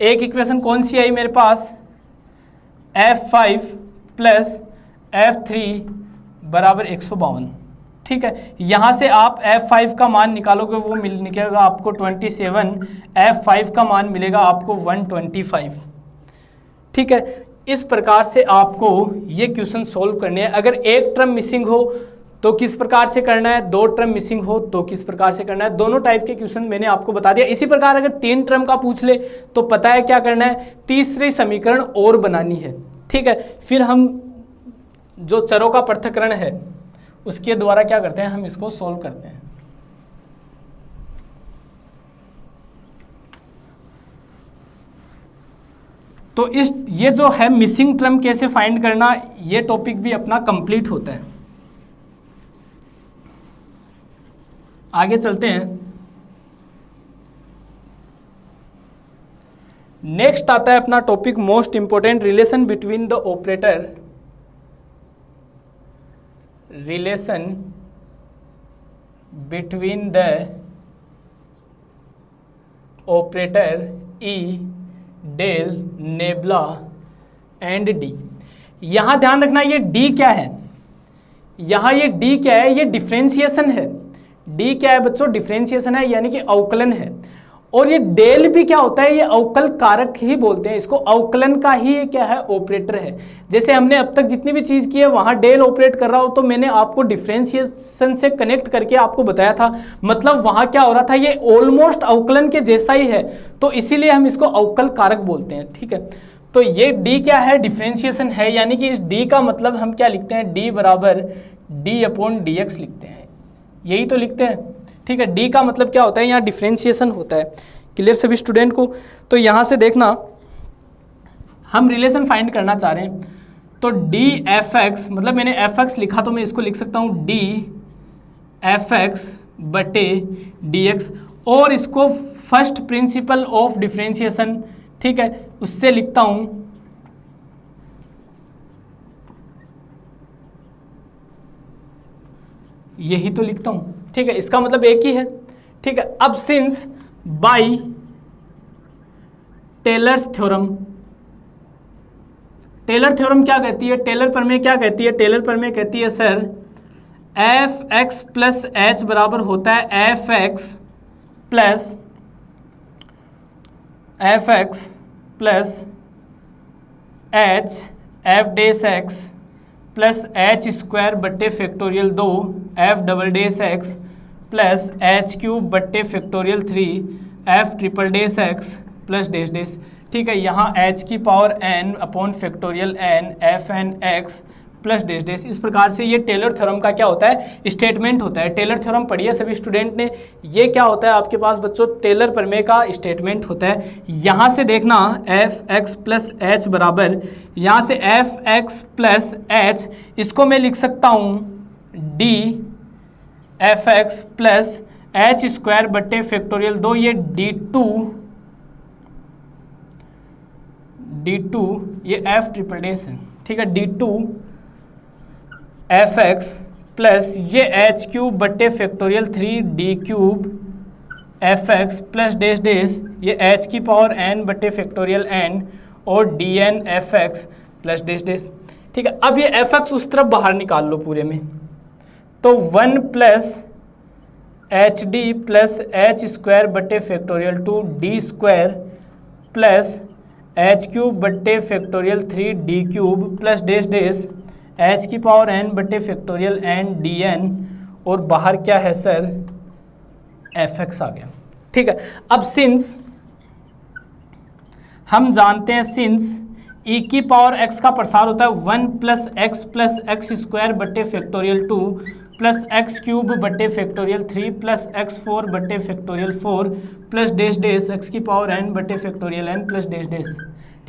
एक इक्वेशन कौन सी आई मेरे पास, F5 प्लस F3 बराबर 152, ठीक है। यहाँ से आप F5 का मान निकालोगे, वो निकलेगा आपको 27, F5 का मान मिलेगा आपको 125, ठीक है। इस प्रकार से आपको ये क्वेश्चन सोल्व करने हैं। अगर एक टर्म मिसिंग हो तो किस प्रकार से करना है, 2 टर्म मिसिंग हो तो किस प्रकार से करना है, दोनों टाइप के क्वेश्चन मैंने आपको बता दिया। इसी प्रकार अगर 3 टर्म का पूछ ले तो पता है क्या करना है, तीसरी समीकरण और बनानी है, ठीक है। फिर हम जो चरों का पृथक्करण है उसके द्वारा क्या करते हैं, हम इसको सोल्व करते हैं। तो ये जो है मिसिंग टर्म कैसे फाइंड करना, ये टॉपिक भी अपना कंप्लीट होता है। आगे चलते हैं। नेक्स्ट आता है अपना topic most important, relation between the operator, relation between the operator E, del, nabla and D. यहां ध्यान रखना ये डी क्या है, यहां ये डी क्या है, ये डिफरेंशिएशन है। डी क्या है बच्चों, डिफरेंशिएशन है, यानी कि अवकलन है। और ये डेल भी क्या होता है, ये अवकल कारक ही बोलते हैं इसको, अवकलन का ही क्या है, ऑपरेटर है। जैसे हमने अब तक जितनी भी चीज की है वहां डेल ऑपरेट कर रहा हो, तो मैंने आपको डिफरेंशिएशन से कनेक्ट करके आपको बताया था, मतलब वहां क्या हो रहा था, ये ऑलमोस्ट अवकलन के जैसा ही है, तो इसीलिए हम इसको अवकल कारक बोलते हैं, ठीक है। तो ये डी क्या है, डिफरेंशिएशन है, यानी कि इस डी का मतलब हम क्या लिखते हैं, डी बराबर d/dx लिखते हैं, यही तो लिखते हैं, ठीक है। डी का मतलब क्या होता है, यहाँ डिफरेंशिएशन होता है। क्लियर सभी स्टूडेंट को। तो यहाँ से देखना, हम रिलेशन फाइंड करना चाह रहे हैं, तो डी एफ एक्स, मतलब मैंने एफ एक्स लिखा तो मैं इसको लिख सकता हूँ डी एफ एक्स बटे डी एक्स, और इसको फर्स्ट प्रिंसिपल ऑफ डिफरेंशिएशन, ठीक है, उससे लिखता हूँ यही तो लिखता हूं, ठीक है। इसका मतलब एक ही है, ठीक है। अब since by Taylor's theorem, Taylor theorem क्या कहती है, टेलर प्रमेय क्या कहती है, टेलर प्रमेय कहती है sir f x plus h बराबर होता है f x plus h f dash x plus h square बट्टे factorial 2 f double dash x plus h cube बट्टे factorial 3 f triple dash x plus dash dash, ठीक है। यहाँ एच की power n upon factorial n f n x plus dash dash. इस प्रकार से ये टेलर थ्योरम का क्या होता है, स्टेटमेंट होता है। टेलर थ्योरम पढ़िए सभी स्टूडेंट ने, ये क्या होता है आपके पास बच्चों, टेलर प्रमेय का स्टेटमेंट होता है। यहाँ से देखना एफ एक्स प्लस एच बराबर, यहाँ से एफ एक्स प्लस एच, इसको मैं लिख सकता हूँ D F x plus h square बट्टे फैक्टोरियल 2, ये D2 ये एफ ट्रिपल डेस है, ठीक है। D2 एफ एक्स प्लस ये एच क्यूब बट्टे factorial 3 d cube f x plus dash dash, ये एच की पावर एन बट्टे फैक्टोरियल एन और d n f x plus dash dash, ठीक है। अब ये एफ एक्स उस तरफ बाहर निकाल लो पूरे में, तो 1 plus h d plus h square बट्टे factorial 2 d square plus h cube बट्टे factorial 3 d cube plus dash dash h की पावर एन बट्टे फैक्टोरियल एन डी एन, और बाहर क्या है सर, एफ एक्स आ गया, ठीक है। अब सिंस हम जानते हैं, सिंस ई की पावर एक्स का प्रसार होता है 1 प्लस एक्स स्क्वायर बट्टे फैक्टोरियल 2 प्लस एक्स क्यूब बट्टे फैक्टोरियल 3 प्लस एक्स 4 बट्टे फैक्टोरियल 4 प्लस डेस डेस एक्स की पावर एन बट्टे factorial N plus dash dash,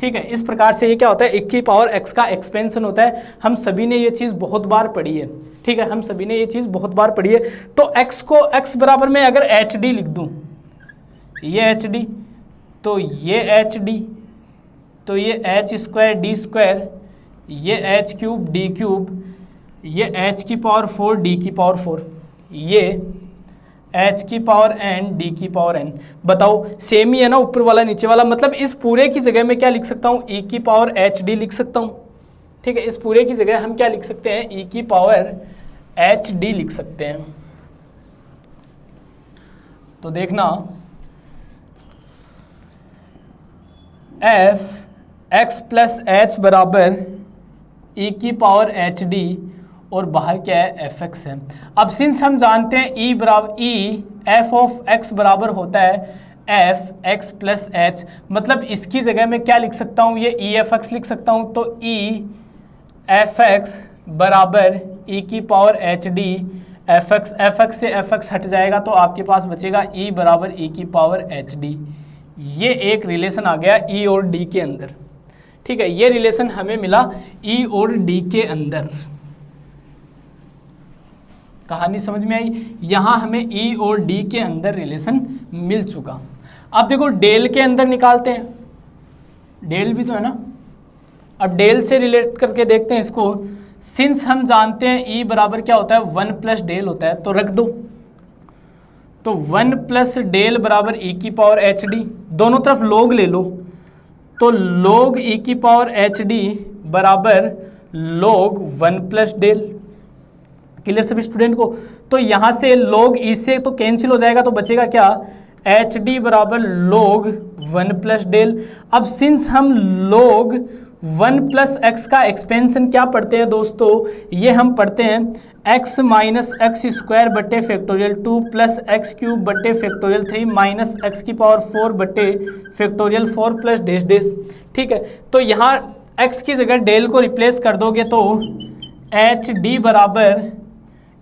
ठीक है, इस प्रकार से ये क्या होता है, एक की पावर x का एक्सपेंशन होता है। हम सभी ने ये चीज़ बहुत बार पढ़ी है, ठीक है, हम सभी ने ये चीज़ बहुत बार पढ़ी है। तो x को x बराबर में अगर hd लिख दूं, ये hd, तो ये hd, तो ये h स्क्वायर डी स्क्वायर, ये h क्यूब डी क्यूब, ये h की पावर 4 डी की पावर 4, ये h की पावर n डी की पावर n। बताओ सेम ही है ना, ऊपर वाला नीचे वाला, मतलब इस पूरे की जगह में क्या लिख सकता हूँ, e की पावर h d लिख सकता हूँ। ठीक है, इस पूरे की जगह हम क्या लिख सकते हैं, e की पावर h d लिख सकते हैं। तो देखना f x प्लस एच बराबर e की पावर एच डी, और बाहर क्या है, एफ एक्स है। अब सिंस हम जानते हैं e बराबर एफ ऑफ x बराबर होता है एफ एक्स प्लस एच, मतलब इसकी जगह में क्या लिख सकता हूँ, ये ई एफ एक्स लिख सकता हूँ। तो ई एफ एक्स बराबर e की power H D, F x से एफ एक्स हट जाएगा तो आपके पास बचेगा e बराबर e की पावर एच डी। ये एक रिलेशन आ गया e और d के अंदर। ठीक है, ये रिलेशन हमें मिला e और d के अंदर। कहानी समझ में आई, यहां हमें e और d के अंदर रिलेशन मिल चुका। अब देखो डेल के अंदर निकालते हैं, डेल भी तो है ना। अब डेल से रिलेट करके देखते हैं इसको। सिंस हम जानते हैं e बराबर क्या होता है, 1 प्लस डेल होता है, तो रख दो। तो 1 प्लस डेल बराबर e की पावर एच डी, दोनों तरफ लोग ले लो, तो लोग e की पावर एच डी बराबर लोग 1 प्लस डेल। क्लियर सभी स्टूडेंट को। तो यहाँ से लोग e से तो कैंसिल हो जाएगा, तो बचेगा क्या, एच डी बराबर लोग 1 प्लस डेल। अब सिंस हम लोग 1 प्लस एक्स का एक्सपेंशन क्या पढ़ते हैं दोस्तों, ये हम पढ़ते हैं x माइनस एक्स स्क्वायर बटे फैक्टोरियल 2 प्लस एक्स क्यूब बटे फैक्टोरियल 3 माइनस एक्स की पावर 4 बटे फैक्टोरियल 4 प्लस डैश डैश। ठीक है, तो यहाँ x की जगह डेल को रिप्लेस कर दोगे तो एच डी बराबर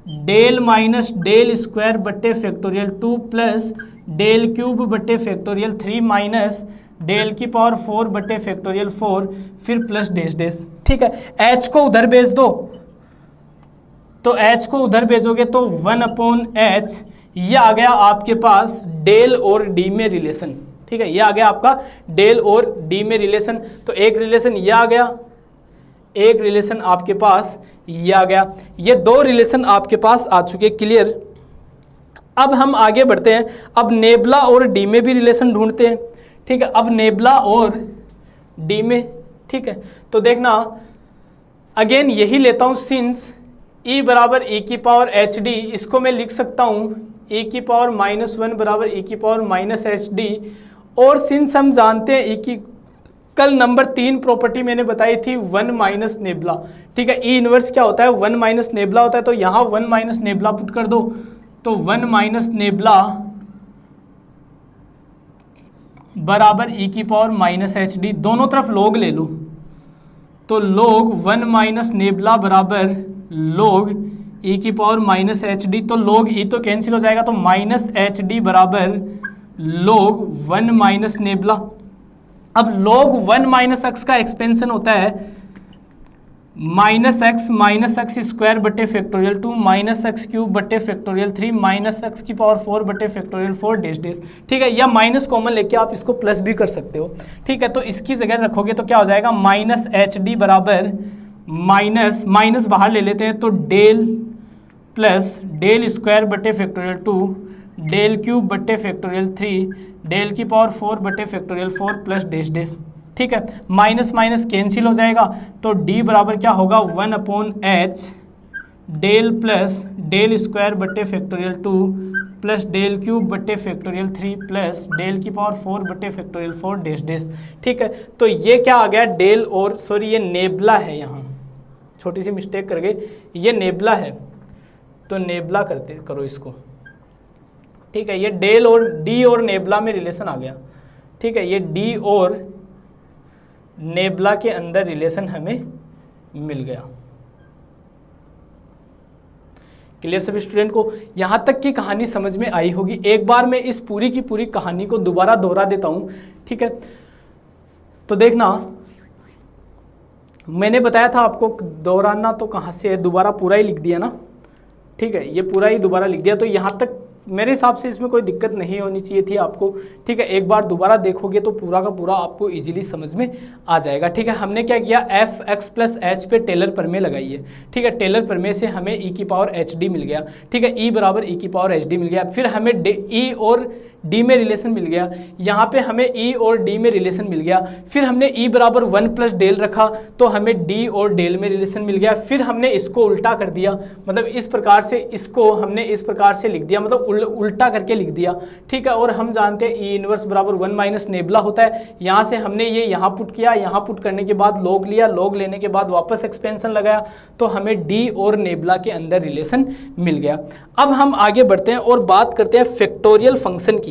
डेल माइनस डेल स्क्वायर बटे फैक्टोरियल 2 प्लस डेल क्यूब बटे फैक्टोरियल 3 माइनस डेल की पावर 4 बटे फैक्टोरियल 4 फिर प्लस डैश डैश। ठीक है, h को उधर भेज दो, तो h को उधर भेजोगे तो 1 अपॉन एच, ये आ गया आपके पास डेल और d में रिलेशन। ठीक है, ये आ गया आपका डेल और d में रिलेशन। तो एक रिलेशन ये आ गया, एक रिलेशन आपके पास ये आ गया, ये दो रिलेशन आपके पास आ चुके। क्लियर। अब हम आगे बढ़ते हैं, अब नेबला और डी में भी रिलेशन ढूंढते हैं। ठीक है, अब नेबला और डी में, ठीक है, तो देखना अगेन यही लेता हूँ। सिंस e बराबर e की पावर एच डी, इसको मैं लिख सकता हूँ e की पावर -1 बराबर e की पावर माइनस एच डी। और सिंस हम जानते हैं e की, कल नंबर 3 प्रॉपर्टी मैंने बताई थी 1 माइनस नेबला। ठीक है, ई इनवर्स क्या होता है, 1 माइनस नेबला होता है। तो यहाँ 1 माइनस नेबला पुट कर दो, तो 1 माइनस नेबला बराबर e की पावर माइनस एच डी, दोनों तरफ लोग ले लो, तो लोग 1 माइनस नेबला बराबर लोग e की पावर माइनस एच डी। तो लोग e तो कैंसिल हो जाएगा, तो माइनस एच डी बराबर लोग 1 माइनस नेबला। अब लोग 1 माइनस एक्स का एक्सपेंशन होता है माइनस एक्स स्क्वायर बटे फैक्टोरियल 2 माइनस एक्स क्यूब बटे फैक्टोरियल 3 माइनस एक्स की पावर 4 बटे फैक्टोरियल 4 डैश डैश। ठीक है, या माइनस कॉमन लेके आप इसको प्लस भी कर सकते हो। ठीक है, तो इसकी जगह रखोगे तो क्या हो जाएगा, माइनस एच डी बराबर माइनस माइनस बाहर ले लेते हैं, तो डेल प्लस डेल स्क्वायर बटे फैक्टोरियल 2 डेल क्यूब बटे फैक्टोरियल 3 डेल की पावर 4 बटे फैक्टोरियल 4 प्लस डैश डैश। ठीक है, माइनस माइनस कैंसिल हो जाएगा, तो d बराबर क्या होगा, 1 upon H del plus del square बटे फैक्टोरियल 2 प्लस डेल क्यूब बटे फैक्टोरियल 3 प्लस डेल की पावर 4 बटे फैक्टोरियल 4 डैश डैश। ठीक है, तो ये क्या आ गया, डेल और सॉरी ये नेबला है, यहाँ छोटी सी मिस्टेक कर गए, ये नेबला है, तो नेबला करो इसको। ठीक है, ये डेल और डी और नेबला में रिलेशन आ गया। ठीक है, ये डी और नेबला के अंदर रिलेशन हमें मिल गया। क्लियर सभी स्टूडेंट को, यहाँ तक की कहानी समझ में आई होगी। एक बार मैं इस पूरी की पूरी कहानी को दोबारा दोहरा देता हूँ। ठीक है, तो देखना, मैंने बताया था आपको दोहराना तो कहाँ से है, दोबारा पूरा ही लिख दिया ना, ठीक है, ये पूरा ही दोबारा लिख दिया। तो यहाँ तक मेरे हिसाब से इसमें कोई दिक्कत नहीं होनी चाहिए थी आपको, ठीक है। एक बार दोबारा देखोगे तो पूरा का पूरा आपको इजीली समझ में आ जाएगा, ठीक है। हमने क्या किया, एफ एक्स प्लस एच पे टेलर प्रमेय लगाई है, ठीक है। टेलर प्रमेय से हमें ई की पावर एच डी मिल गया, ठीक है, ई बराबर ई की पावर एच डी मिल गया। फिर हमें ई और डी में रिलेशन मिल गया, यहाँ पे हमें ई और डी में रिलेशन मिल गया। फिर हमने ई बराबर 1 प्लस डेल रखा तो हमें डी और डेल में रिलेशन मिल गया। फिर हमने इसको उल्टा कर दिया, मतलब इस प्रकार से इसको हमने इस प्रकार से लिख दिया, मतलब उल्टा करके लिख दिया, ठीक है। और हम जानते हैं ई इनवर्स बराबर 1 माइनस नेबुला होता है। यहाँ से हमने ये यहाँ पुट किया, यहाँ पुट करने के बाद लॉग लिया, लॉग लेने के बाद वापस एक्सपेंशन लगाया तो हमें डी और नेबुला के अंदर रिलेशन मिल गया। अब हम आगे बढ़ते हैं और बात करते हैं फैक्टोरियल फंक्शन की।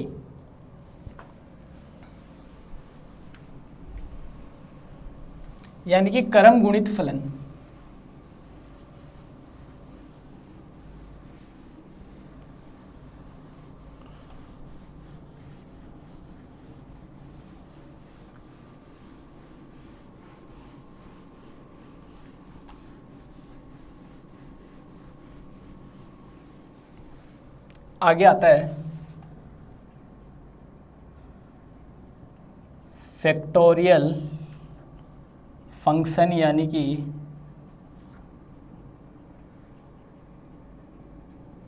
यानी कि क्रम गुणित फलन। आगे आता है फैक्टोरियल फंक्शन, यानी कि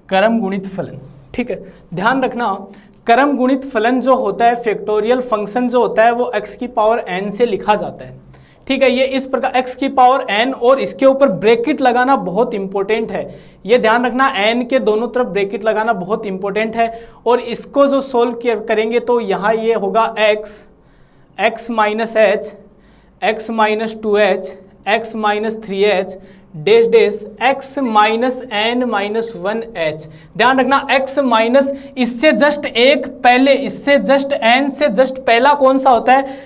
क्रम गुणित फलन, ठीक है। ध्यान रखना, क्रम गुणित फलन जो होता है, फैक्टोरियल फंक्शन जो होता है वो x की पावर n से लिखा जाता है, ठीक है। ये इस प्रकार x की पावर n, और इसके ऊपर ब्रैकेट लगाना बहुत इंपॉर्टेंट है, ये ध्यान रखना, n के दोनों तरफ ब्रैकेट लगाना बहुत इंपॉर्टेंट है। और इसको जो सोल्व करेंगे तो यहाँ ये होगा x minus H, x minus 2h, x minus 3h dash dash x minus n minus 1h। ध्यान रखना, x माइनस इससे जस्ट एक पहले, इससे जस्ट n से जस्ट पहला कौन सा होता है,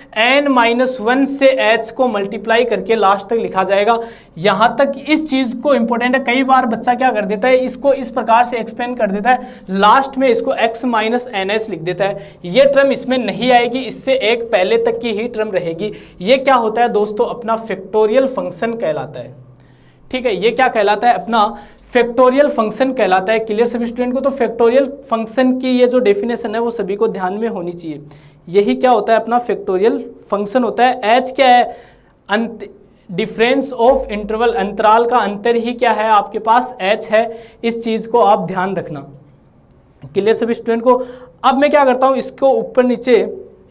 n माइनस 1 से h को मल्टीप्लाई करके लास्ट तक लिखा जाएगा। यहाँ तक इस चीज को इंपॉर्टेंट है, कई बार बच्चा क्या कर देता है, इसको इस प्रकार से एक्सपेंड कर देता है, लास्ट में इसको x माइनस NH लिख देता है। ये टर्म इसमें नहीं आएगी, इससे एक पहले तक की ही टर्म रहेगी। ये क्या होता है दोस्तों, अपना फैक्टोरियल फंक्शन कहलाता है, ठीक है। ये क्या कहलाता है, अपना फैक्टोरियल फंक्शन कहलाता है। क्लियर सभी स्टूडेंट को? तो फैक्टोरियल फंक्शन की ये जो डेफिनेशन है वो सभी को ध्यान में होनी चाहिए। यही क्या होता है, अपना फैक्टोरियल फंक्शन होता है। एच क्या है, डिफरेंस ऑफ इंटरवल, अंतराल का अंतर ही क्या है आपके पास, एच है। इस चीज को आप ध्यान रखना। क्लियर सभी स्टूडेंट को? अब मैं क्या करता हूँ, इसको ऊपर नीचे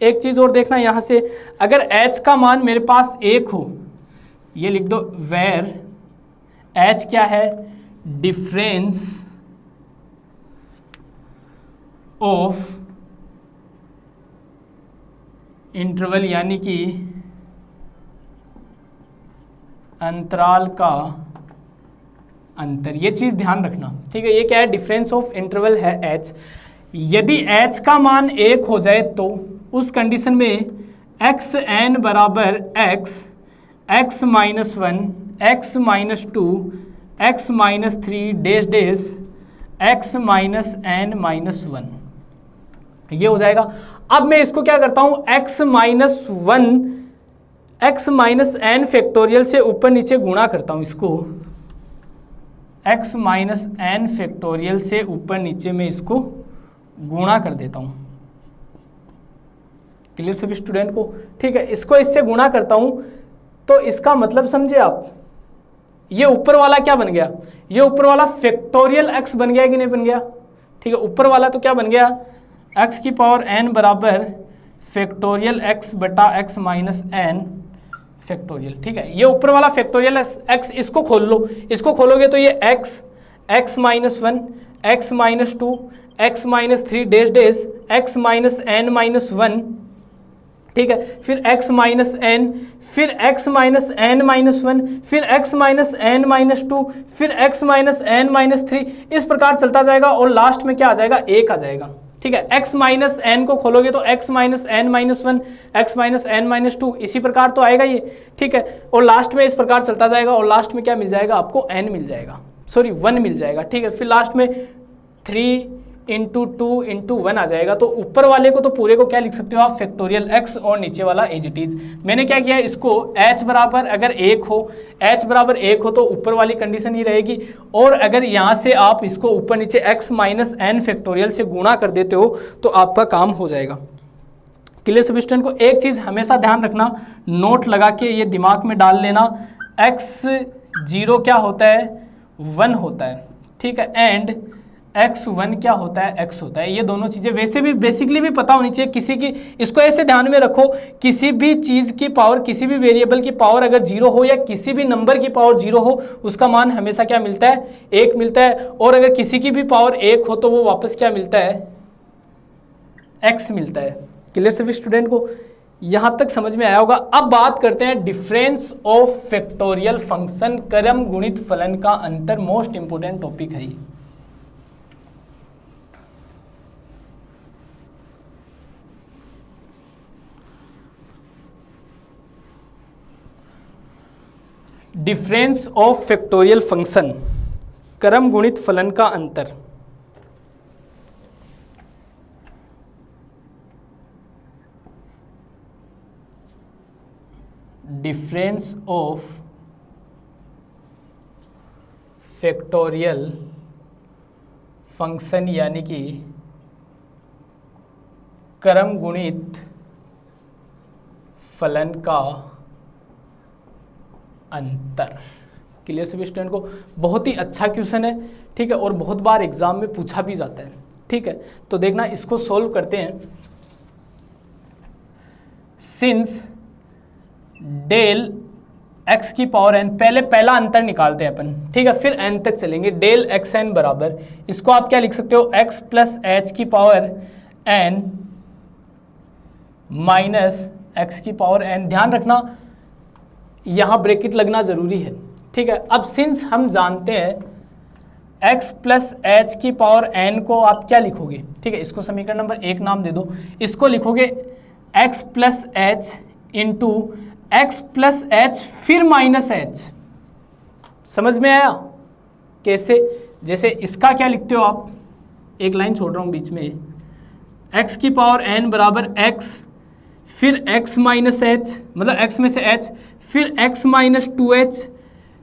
एक चीज और देखना, यहाँ से अगर एच का मान मेरे पास 1 हो, ये लिख दो, वेर एच क्या है, डिफरेंस ऑफ इंटरवल, यानी कि अंतराल का अंतर। ये चीज ध्यान रखना, ठीक है। ये क्या है, डिफरेंस ऑफ इंटरवल है एच। यदि एच का मान 1 हो जाए तो उस कंडीशन में एक्स एन बराबर x minus 1, x minus 2, x minus 3 dash dash x minus n minus 1, ये हो जाएगा। अब मैं इसको क्या करता हूं, x minus 1, x minus n factorial से ऊपर नीचे गुणा करता हूं इसको, एक्स माइनस एन फैक्टोरियल से ऊपर नीचे में इसको गुणा कर देता हूं। क्लियर सभी स्टूडेंट को? ठीक है, इसको इससे गुणा करता हूं तो इसका मतलब समझे आप, ये ऊपर वाला क्या बन गया, ये ऊपर वाला फैक्टोरियल एक्स बन गया कि नहीं बन गया? ठीक है, ऊपर वाला तो क्या बन गया, एक्स की पावर एन बराबर फैक्टोरियल एक्स बटा एक्स माइनस एन फैक्टोरियल। ठीक है, ये ऊपर वाला फैक्टोरियल एक्स, इसको खोल लो, इसको खोलोगे तो ये x minus 1, x minus 2, x minus 3 dash dash x minus n minus 1, ठीक है, फिर x माइनस एन, फिर x माइनस एन माइनस 1, फिर x माइनस एन माइनस 2, फिर x माइनस एन माइनस 3, इस प्रकार चलता जाएगा और लास्ट में क्या आ जाएगा, 1 आ जाएगा। ठीक है, x माइनस एन को खोलोगे तो x minus n minus 1, x minus n minus 2, इसी प्रकार तो आएगा ये। ठीक है, और लास्ट में इस प्रकार चलता जाएगा और लास्ट में क्या मिल जाएगा आपको, n मिल जाएगा, सॉरी 1 मिल जाएगा। ठीक है, फिर लास्ट में 3 इंटू 2 इंटू 1 आ जाएगा। तो ऊपर वाले को तो पूरे को क्या लिख सकते हो आप, फैक्टोरियल x, और नीचे वाला एज इट इज। मैंने क्या किया, इसको h बराबर अगर 1 हो, h बराबर 1 हो तो ऊपर वाली कंडीशन ही रहेगी, और अगर यहाँ से आप इसको ऊपर नीचे x माइनस एन फैक्टोरियल से गुणा कर देते हो तो आपका काम हो जाएगा। क्लियर सभी स्टूडेंट को? एक चीज़ हमेशा ध्यान रखना, नोट लगा के ये दिमाग में डाल लेना, x0 क्या होता है, 1 होता है, ठीक है, एंड x1 क्या होता है, x होता है। ये दोनों चीज़ें वैसे भी बेसिकली भी पता होनी चाहिए किसी की, इसको ऐसे ध्यान में रखो, किसी भी चीज़ की पावर, किसी भी वेरिएबल की पावर अगर 0 हो या किसी भी नंबर की पावर 0 हो, उसका मान हमेशा क्या मिलता है, 1 मिलता है, और अगर किसी की भी पावर 1 हो तो वो वापस क्या मिलता है, x मिलता है। क्लियर सभी स्टूडेंट को? यहाँ तक समझ में आया होगा। अब बात करते हैं डिफरेंस ऑफ फैक्टोरियल फंक्शन, क्रम गुणित फलन का अंतर, मोस्ट इंपोर्टेंट टॉपिक है ये। डिफरेंस ऑफ फैक्टोरियल फंक्शन, क्रम गुणित फलन का अंतर। डिफरेंस ऑफ फैक्टोरियल फंक्शन यानी कि क्रम गुणित फलन का अंतर। क्लियर सभी स्टूडेंट को? बहुत ही अच्छा क्वेश्चन है, ठीक है, और बहुत बार एग्जाम में पूछा भी जाता है, ठीक है। तो देखना, इसको सोल्व करते हैं। सिंस डेल x की पावर n, पहला अंतर निकालते हैं अपन, ठीक है, फिर n तक चलेंगे। डेल एक्स एन बराबर, इसको आप क्या लिख सकते हो, x प्लस एच की पावर n माइनस एक्स की पावर n। ध्यान रखना यहाँ ब्रैकेट लगना जरूरी है, ठीक है। अब सिंस हम जानते हैं x प्लस एच की पावर n को आप क्या लिखोगे, ठीक है, इसको समीकरण नंबर 1 नाम दे दो, इसको लिखोगे x plus H into x plus h फिर माइनस एच। समझ में आया कैसे? जैसे इसका क्या लिखते हो आप, एक लाइन छोड़ रहा हूँ बीच में, x की पावर n बराबर x फिर x माइनस एच, मतलब x में से h, फिर x माइनस 2h,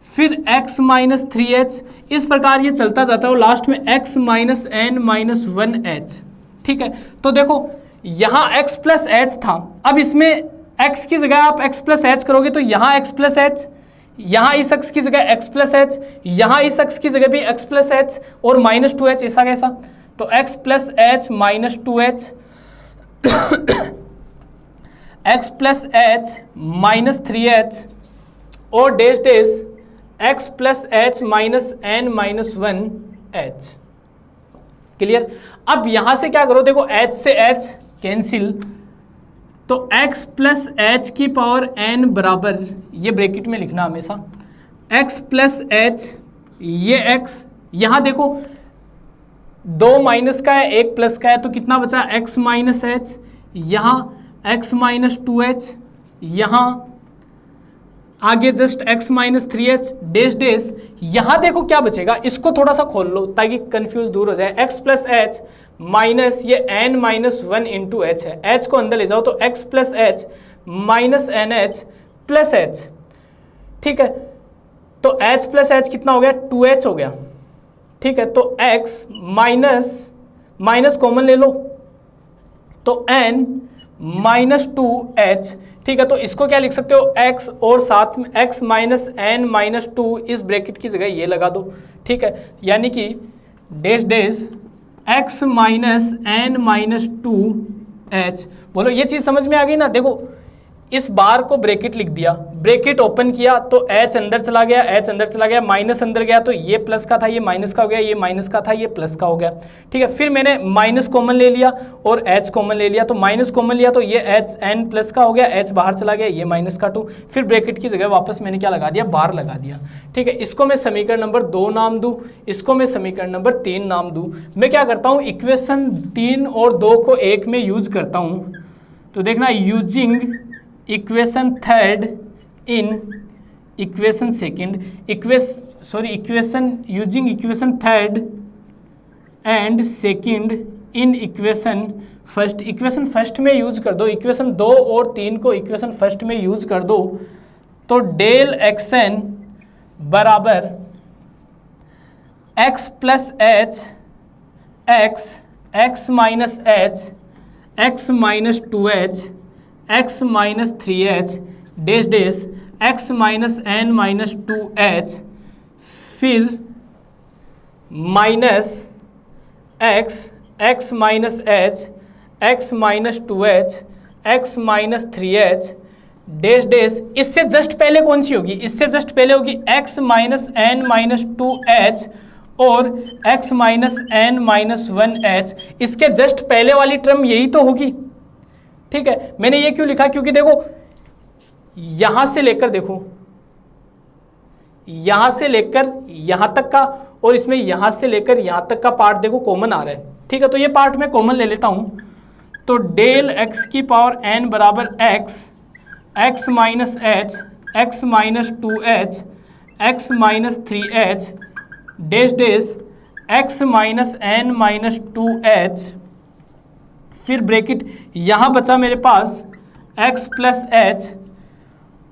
फिर x माइनस 3h, इस प्रकार ये चलता जाता है, और लास्ट में x minus n minus 1h, ठीक है। तो देखो यहाँ x प्लस h था, अब इसमें x की जगह आप x प्लस एच करोगे तो यहाँ x प्लस एच, यहाँ इस x की जगह x प्लस एच, यहाँ इस x की जगह भी x प्लस एच और माइनस 2h, ऐसा कैसा? तो x plus h minus 2h, x plus h minus 3h और dash dash x plus h minus n minus 1h। Clear? अब यहाँ से क्या करो, देखो h से h कैंसिल, तो x प्लस एच की पावर n बराबर, ये ब्रैकेट में लिखना हमेशा, x प्लस एच, ये x, यहाँ देखो 2 माइनस का है 1 प्लस का है, तो कितना बचा, x माइनस एच, यहाँ x माइनस 2h, यहाँ आगे just x minus 3h dash dash, यहाँ देखो क्या बचेगा, इसको थोड़ा सा खोल लो ताकि कंफ्यूज दूर हो जाए। x प्लस एच माइनस ये n माइनस 1 इंटू एच है, h को अंदर ले जाओ तो x plus h minus n h plus h, ठीक है। तो h प्लस एच कितना हो गया, 2h हो गया, ठीक है। तो x माइनस माइनस कॉमन ले लो तो n माइनस 2h, ठीक है। तो इसको क्या लिख सकते हो, x और साथ में x माइनस n माइनस 2, इस ब्रैकेट की जगह ये लगा दो, ठीक है। यानी कि dash dash x minus n minus 2h। बोलो ये चीज़ समझ में आ गई ना? देखो इस बार को ब्रैकेट लिख दिया, ब्रैकेट ओपन किया तो h अंदर चला गया, h अंदर चला गया, माइनस अंदर गया तो ये प्लस का था ये माइनस का हो गया, ये माइनस का था ये प्लस का हो गया, ठीक है। फिर मैंने माइनस कॉमन ले लिया और h कॉमन ले लिया, तो माइनस कॉमन लिया तो ये h n प्लस का हो गया, h बाहर चला गया, ये माइनस का 2, फिर ब्रैकेट की जगह वापस मैंने क्या लगा दिया, बार लगा दिया, ठीक है। इसको मैं समीकरण नंबर 2 नाम दूँ, इसको मैं समीकरण नंबर 3 नाम दूँ। मैं क्या करता हूँ, इक्वेशन 3 और 2 को एक में यूज करता हूँ। तो देखना, using equation third in equation second, equation using equation third and second in equation first. Equation first में यूज कर दो, इक्वेशन 2 और 3 को इक्वेशन फर्स्ट में यूज कर दो, तो डेल एक्स एन बराबर x plus h x, x minus h, x minus 2h, x minus 3h dash dash x minus n minus 2h, फिर minus x, x minus h, x minus 2h, x minus 3h dash dash. इससे जस्ट पहले कौन सी होगी? इससे जस्ट पहले होगी x minus n minus 2h और x minus n minus 1h। इसके जस्ट पहले वाली टर्म यही तो होगी। ठीक है, मैंने ये क्यों लिखा? क्योंकि देखो यहां से लेकर, देखो यहां से लेकर यहां तक का और इसमें यहां से लेकर यहां तक का पार्ट देखो कॉमन आ रहा है। ठीक है, तो ये पार्ट मैं कॉमन ले लेता हूं, तो डेल x की पावर n बराबर x, x minus h, x minus 2h, x minus 3h dash dash x minus n minus 2h, फिर ब्रैकेट यहाँ बचा मेरे पास x प्लस एच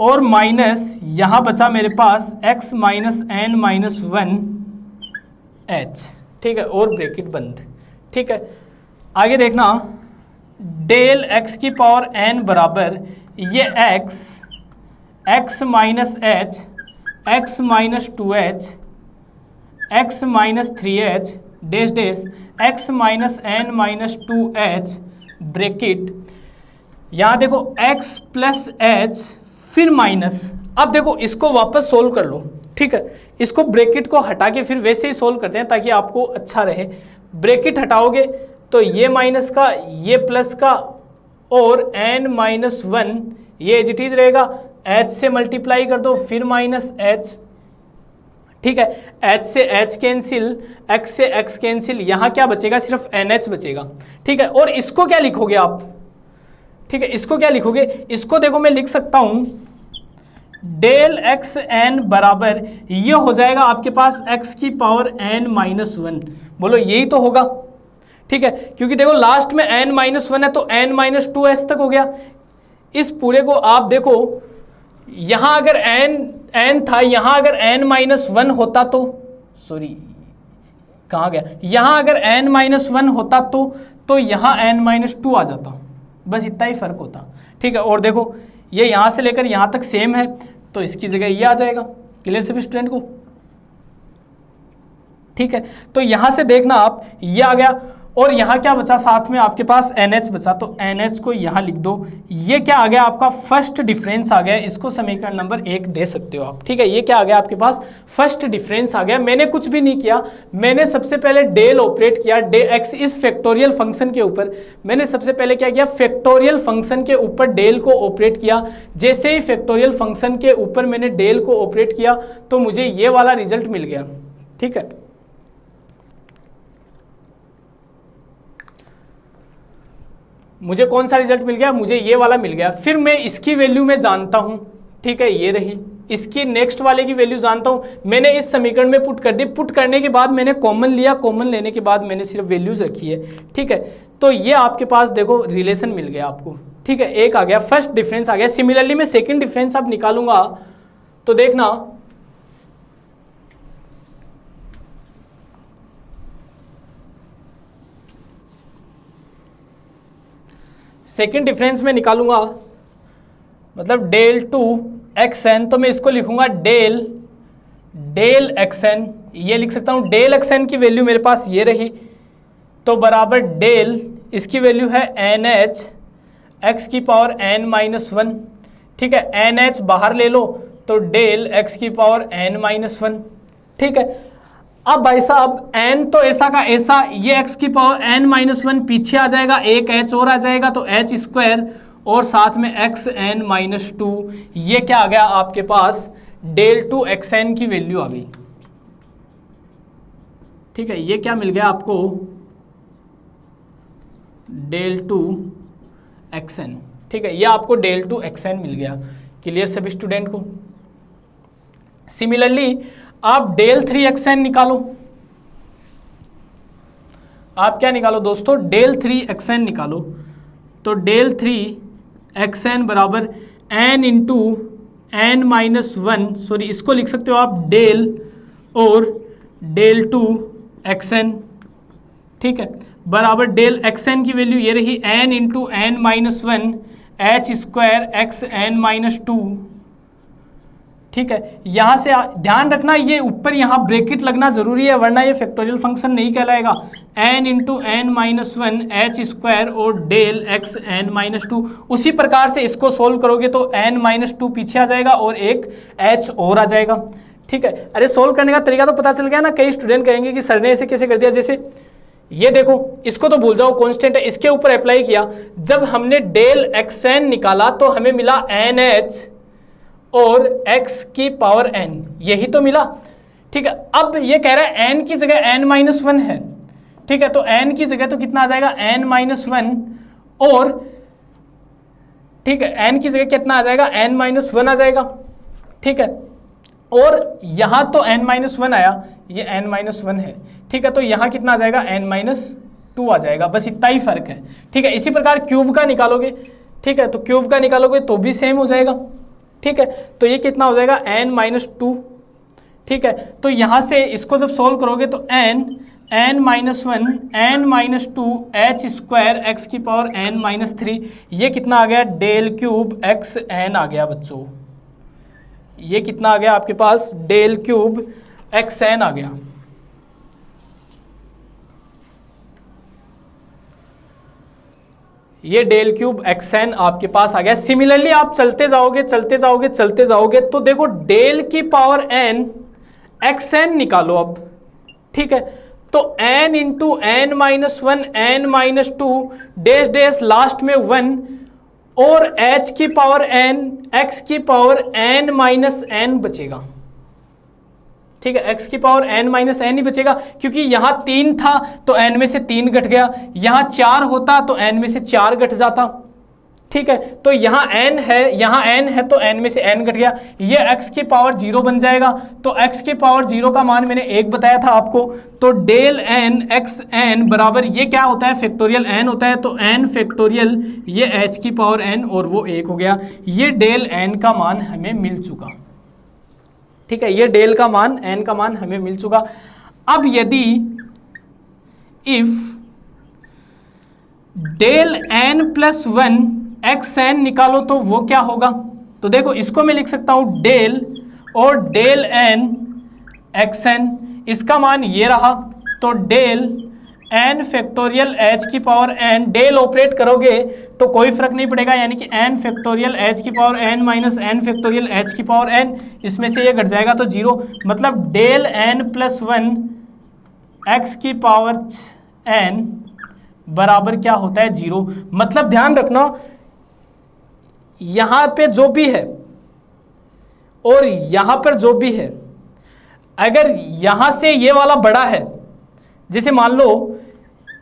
और माइनस यहाँ बचा मेरे पास x minus n minus 1h। ठीक है, और ब्रैकेट बंद। ठीक है, आगे देखना, डेल x की पावर n बराबर ये x, x minus h, x minus 2h, x minus 3h dash dash x minus n minus 2h bracket, यहाँ देखो x प्लस एच फिर माइनस। अब देखो इसको वापस सोल्व कर लो। ठीक है, इसको ब्रैकेट को हटा के फिर वैसे ही सोल्व करते हैं ताकि आपको अच्छा रहे। ब्रैकेट हटाओगे तो ये माइनस का, ये प्लस का और n माइनस 1 ये एज इट इज रहेगा, h से मल्टीप्लाई कर दो फिर माइनस h। ठीक है, h से h कैंसिल, x से x कैंसिल, यहाँ क्या बचेगा? सिर्फ NH बचेगा। ठीक है, और इसको क्या लिखोगे आप? ठीक है, इसको क्या लिखोगे? इसको देखो मैं लिख सकता हूँ डेल एक्स एन बराबर ये हो जाएगा आपके पास x की पावर n माइनस 1। बोलो यही तो होगा। ठीक है, क्योंकि देखो लास्ट में n माइनस 1 है तो n माइनस 2h तक हो गया। इस पूरे को आप देखो, यहाँ अगर n था, यहाँ अगर n माइनस 1 होता तो, सॉरी कहाँ गया, यहाँ अगर n माइनस 1 होता तो यहाँ n माइनस 2 आ जाता, बस इतना ही फर्क होता। ठीक है, और देखो ये यहाँ से लेकर यहाँ तक सेम है तो इसकी जगह ये आ जाएगा। क्लियर सभी स्टूडेंट को? ठीक है, तो यहाँ से देखना आप, ये आ गया और यहाँ क्या बचा? साथ में आपके पास NH बचा, तो NH को यहाँ लिख दो। ये क्या आ गया? आपका फर्स्ट डिफरेंस आ गया। इसको समीकरण नंबर 1 दे सकते हो आप। ठीक है, ये क्या आ गया आपके पास? फर्स्ट डिफरेंस आ गया। मैंने कुछ भी नहीं किया, मैंने सबसे पहले डेल ऑपरेट किया, x इस फैक्टोरियल फंक्शन के ऊपर। मैंने सबसे पहले क्या किया? फैक्टोरियल फंक्शन के ऊपर डेल को ऑपरेट किया। जैसे ही फैक्टोरियल फंक्शन के ऊपर मैंने डेल को ऑपरेट किया तो मुझे ये वाला रिजल्ट मिल गया। ठीक है, मुझे कौन सा रिजल्ट मिल गया? मुझे ये वाला मिल गया। फिर मैं इसकी वैल्यू में जानता हूँ। ठीक है, ये रही। इसकी नेक्स्ट वाले की वैल्यू जानता हूँ, मैंने इस समीकरण में पुट कर दी। पुट करने के बाद मैंने कॉमन लिया, कॉमन लेने के बाद मैंने सिर्फ वैल्यूज रखी है। ठीक है, तो ये आपके पास देखो रिलेशन मिल गया आपको। ठीक है, एक आ गया, फर्स्ट डिफरेंस आ गया। सिमिलरली मैं सेकेंड डिफरेंस अब निकालूंगा तो देखना, सेकेंड डिफरेंस में निकालूंगा मतलब डेल 2 xn, तो मैं इसको लिखूंगा डेल xn। ये लिख सकता हूं, डेल xn की वैल्यू मेरे पास ये रही, तो बराबर डेल, इसकी वैल्यू है NH x की पावर n माइनस 1। ठीक है, NH बाहर ले लो तो डेल x की पावर n माइनस 1। ठीक है, अब भाई साहब n तो ऐसा का ऐसा, ये x की पावर n माइनस 1 पीछे आ जाएगा, एक h और आ जाएगा तो h स्क्वायर और साथ में x n माइनस 2। ये क्या आ गया आपके पास? डेल 2 xn की वैल्यू आ गई। ठीक है, ये क्या मिल गया आपको? Del 2 xn। ठीक है, ये आपको डेल 2 xn मिल गया। क्लियर सभी स्टूडेंट को? सिमिलरली आप डेल 3 xn निकालो। आप क्या निकालो दोस्तों, डेल 3xn निकालो। तो डेल 3xn बराबर n into n minus 1, sorry इसको लिख सकते हो आप डेल और डेल 2xn, ठीक है, बराबर डेल xn की वैल्यू ये रही n into n minus 1 h square x n minus 2, ठीक है। यहाँ से ध्यान रखना ये ऊपर यहाँ ब्रैकेट लगना जरूरी है, वरना ये फैक्टोरियल फंक्शन नहीं कहलाएगा। n into n minus 1 h square और डेल एक्स एन माइनस 2। उसी प्रकार से इसको सोल्व करोगे तो n माइनस 2 पीछे आ जाएगा और एक h और आ जाएगा, ठीक है। अरे सोल्व करने का तरीका तो पता चल गया ना। कई स्टूडेंट कहेंगे कि सर ने ऐसे कैसे कर दिया, जैसे ये देखो, इसको तो भूल जाओ, कांस्टेंट है, इसके ऊपर अप्लाई किया। जब हमने डेल एक्स एन निकाला तो हमें मिला एन एच और x की पावर n, यही तो मिला, ठीक है। अब ये कह रहा है n की जगह n माइनस 1 है, ठीक है, तो n की जगह तो कितना आ जाएगा n माइनस 1 और, ठीक है, n की जगह कितना आ जाएगा n माइनस 1 आ जाएगा, ठीक है। और यहां तो n माइनस 1 आया, ये n माइनस 1 है, ठीक है, तो यहां कितना आ जाएगा n माइनस 2 आ जाएगा, बस इतना ही फर्क है, ठीक है। इसी प्रकार क्यूब का निकालोगे, ठीक है, तो क्यूब का निकालोगे तो भी सेम हो जाएगा, ठीक है। तो ये कितना हो जाएगा n माइनस 2, ठीक है। तो यहाँ से इसको जब सोल्व करोगे तो n minus 1 n minus 2 h square x की पावर n माइनस 3, ये कितना आ गया डेल क्यूब एक्स एन आ गया बच्चों। ये कितना आ गया आपके पास, डेल क्यूब एक्स एन आ गया। ये डेल क्यूब एक्स एन आपके पास आ गया। सिमिलरली आप चलते जाओगे चलते जाओगे चलते जाओगे तो देखो डेल की पावर n एक्स एन निकालो अब, ठीक है। तो n into n minus 1 n minus 2 dash dash last में 1 और h की पावर n x की पावर n माइनस n बचेगा, ठीक है। x की पावर n माइनस n ही बचेगा, क्योंकि यहाँ 3 था तो n में से 3 घट गया, यहाँ 4 होता तो n में से 4 घट जाता, ठीक है। तो यहाँ n है तो n में से n घट गया, ये x की पावर 0 बन जाएगा। तो x की पावर 0 का मान मैंने 1 बताया था आपको, तो डेल n एक्स एन बराबर ये क्या होता है, फैक्टोरियल n होता है, तो n फैक्टोरियल ये h की पावर n और वो 1 हो गया। ये डेल n का मान हमें मिल चुका, ठीक है, ये डेल का मान n का मान हमें मिल चुका। अब यदि if del n plus 1 x n निकालो तो वो क्या होगा, तो देखो इसको मैं लिख सकता हूं डेल और डेल n एक्स एन, इसका मान ये रहा, तो डेल n फैक्टोरियल h की पावर n, डेल ऑपरेट करोगे तो कोई फर्क नहीं पड़ेगा, यानी कि n फैक्टोरियल h की power n minus n factorial h की पावर n, इसमें से ये घट जाएगा तो 0, मतलब डेल n प्लस 1 x की पावर n बराबर क्या होता है 0। मतलब ध्यान रखना यहां पे जो भी है और यहां पर जो भी है, अगर यहां से ये वाला बड़ा है, जैसे मान लो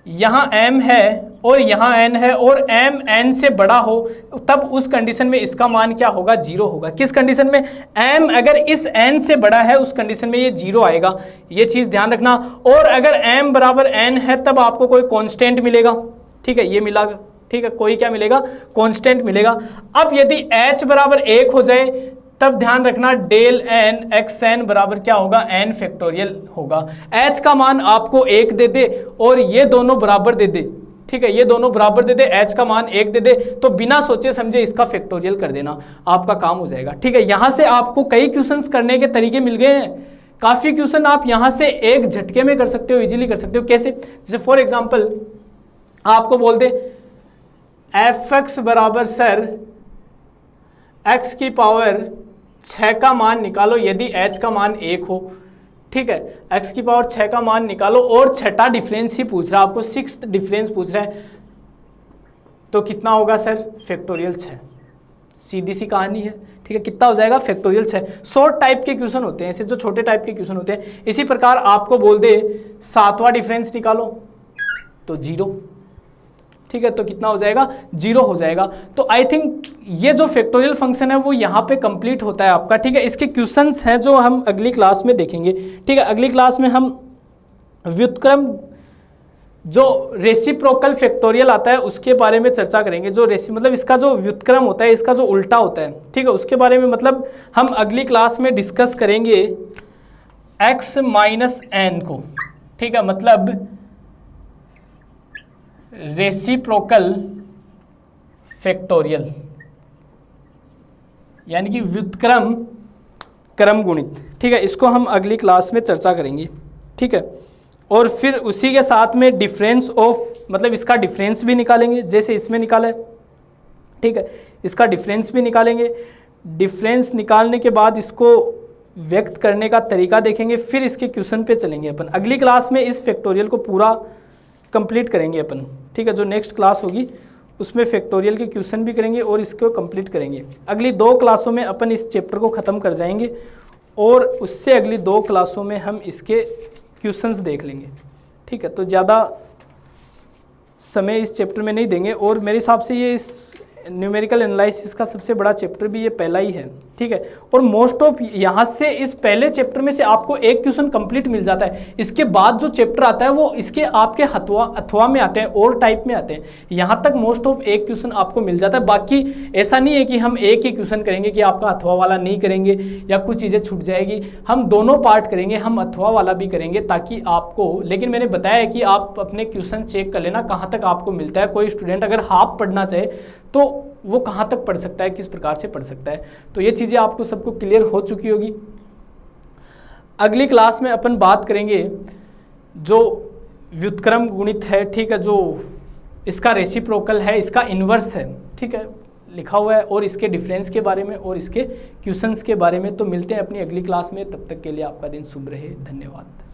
यहाँ m है और यहाँ n है और m n से बड़ा हो, तब उस कंडीशन में इसका मान क्या होगा, 0 होगा। किस कंडीशन में, m अगर इस n से बड़ा है उस कंडीशन में ये 0 आएगा, ये चीज़ ध्यान रखना। और अगर m बराबर n है तब आपको कोई कांस्टेंट मिलेगा, ठीक है, ये मिला, ठीक है, कोई क्या मिलेगा, कांस्टेंट मिलेगा। अब यदि h बराबर 1 हो जाए तब ध्यान रखना डेल n एक्स एन बराबर क्या होगा, n फैक्टोरियल होगा। h का मान आपको 1 दे दे और ये दोनों बराबर दे दे, ठीक है, ये दोनों बराबर दे दे, h का मान 1 दे दे, तो बिना सोचे समझे इसका फैक्टोरियल कर देना, आपका काम हो जाएगा, ठीक है। यहाँ से आपको कई क्वेश्चंस करने के तरीके मिल गए हैं, काफ़ी क्वेश्चन आप यहाँ से एक झटके में कर सकते हो, इजीली कर सकते हो। कैसे, जैसे फॉर एग्जाम्पल आपको बोल दे एफ एक्स बराबर सर x की पावर 6 का मान निकालो यदि h का मान 1 हो, ठीक है, x की पावर 6 का मान निकालो और छठा डिफरेंस ही पूछ रहा है आपको, 6th डिफरेंस पूछ रहा है, तो कितना होगा सर, फैक्टोरियल 6। सीधी सी कहानी है, ठीक है, कितना हो जाएगा, फैक्टोरियल 6। शॉर्ट टाइप के क्वेश्चन होते हैं ऐसे, जो छोटे टाइप के क्वेश्चन होते हैं। इसी प्रकार आपको बोल दे 7वां डिफरेंस निकालो तो 0, ठीक है, तो कितना हो जाएगा, 0 हो जाएगा। तो आई थिंक ये जो फैक्टोरियल फंक्शन है वो यहाँ पे कंप्लीट होता है आपका, ठीक है। इसके क्वेश्चंस हैं जो हम अगली क्लास में देखेंगे, ठीक है। अगली क्लास में हम व्युत्क्रम जो रेसिप्रोकल फैक्टोरियल आता है उसके बारे में चर्चा करेंगे। जो मतलब इसका जो व्युत्क्रम होता है, इसका जो उल्टा होता है, ठीक है, उसके बारे में मतलब हम अगली क्लास में डिस्कस करेंगे x माइनस एन को, ठीक है, मतलब रेसिप्रोकल फैक्टोरियल यानी कि व्युत्क्रम क्रम गुणित, ठीक है, इसको हम अगली क्लास में चर्चा करेंगे, ठीक है। और फिर उसी के साथ में डिफरेंस ऑफ, मतलब इसका डिफरेंस भी निकालेंगे जैसे इसमें निकाला है, ठीक है, इसका डिफरेंस भी निकालेंगे। डिफरेंस निकालने के बाद इसको व्यक्त करने का तरीका देखेंगे, फिर इसके क्वेश्चन पे चलेंगे अपन। अगली क्लास में इस फैक्टोरियल को पूरा कंप्लीट करेंगे अपन, ठीक है। जो नेक्स्ट क्लास होगी उसमें फैक्टोरियल के क्वेश्चन भी करेंगे और इसको कंप्लीट करेंगे। अगली 2 क्लासों में अपन इस चैप्टर को ख़त्म कर जाएंगे और उससे अगली 2 क्लासों में हम इसके क्वेश्चंस देख लेंगे, ठीक है। तो ज़्यादा समय इस चैप्टर में नहीं देंगे और मेरे हिसाब से ये इस न्यूमेरिकल एनालिसिस का सबसे बड़ा चैप्टर भी ये पहला ही है, ठीक है। और मोस्ट ऑफ यहाँ से इस पहले चैप्टर में से आपको एक क्वेश्चन कंप्लीट मिल जाता है। इसके बाद जो चैप्टर आता है वो इसके आपके अथवा में आते हैं और टाइप में आते हैं। यहाँ तक मोस्ट ऑफ एक क्वेश्चन आपको मिल जाता है। बाकी ऐसा नहीं है कि हम एक ही क्वेश्चन करेंगे कि आपका अथवा वाला नहीं करेंगे या कुछ चीज़ें छूट जाएगी। हम दोनों पार्ट करेंगे, हम अथवा वाला भी करेंगे ताकि आपको, लेकिन मैंने बताया है कि आप अपने क्वेश्चन चेक कर लेना कहाँ तक आपको मिलता है। कोई स्टूडेंट अगर हाफ पढ़ना चाहे तो वो कहाँ तक पढ़ सकता है, किस प्रकार से पढ़ सकता है। तो ये चीज़ें आपको सबको क्लियर हो चुकी होगी। अगली क्लास में अपन बात करेंगे जो व्युत्क्रम गुणित है, ठीक है, जो इसका रेसिप्रोकल है, इसका इन्वर्स है, ठीक है, लिखा हुआ है, और इसके डिफरेंस के बारे में और इसके क्वेश्चंस के बारे में। तो मिलते हैं अपनी अगली क्लास में, तब तक के लिए आपका दिन शुभ रहे। धन्यवाद।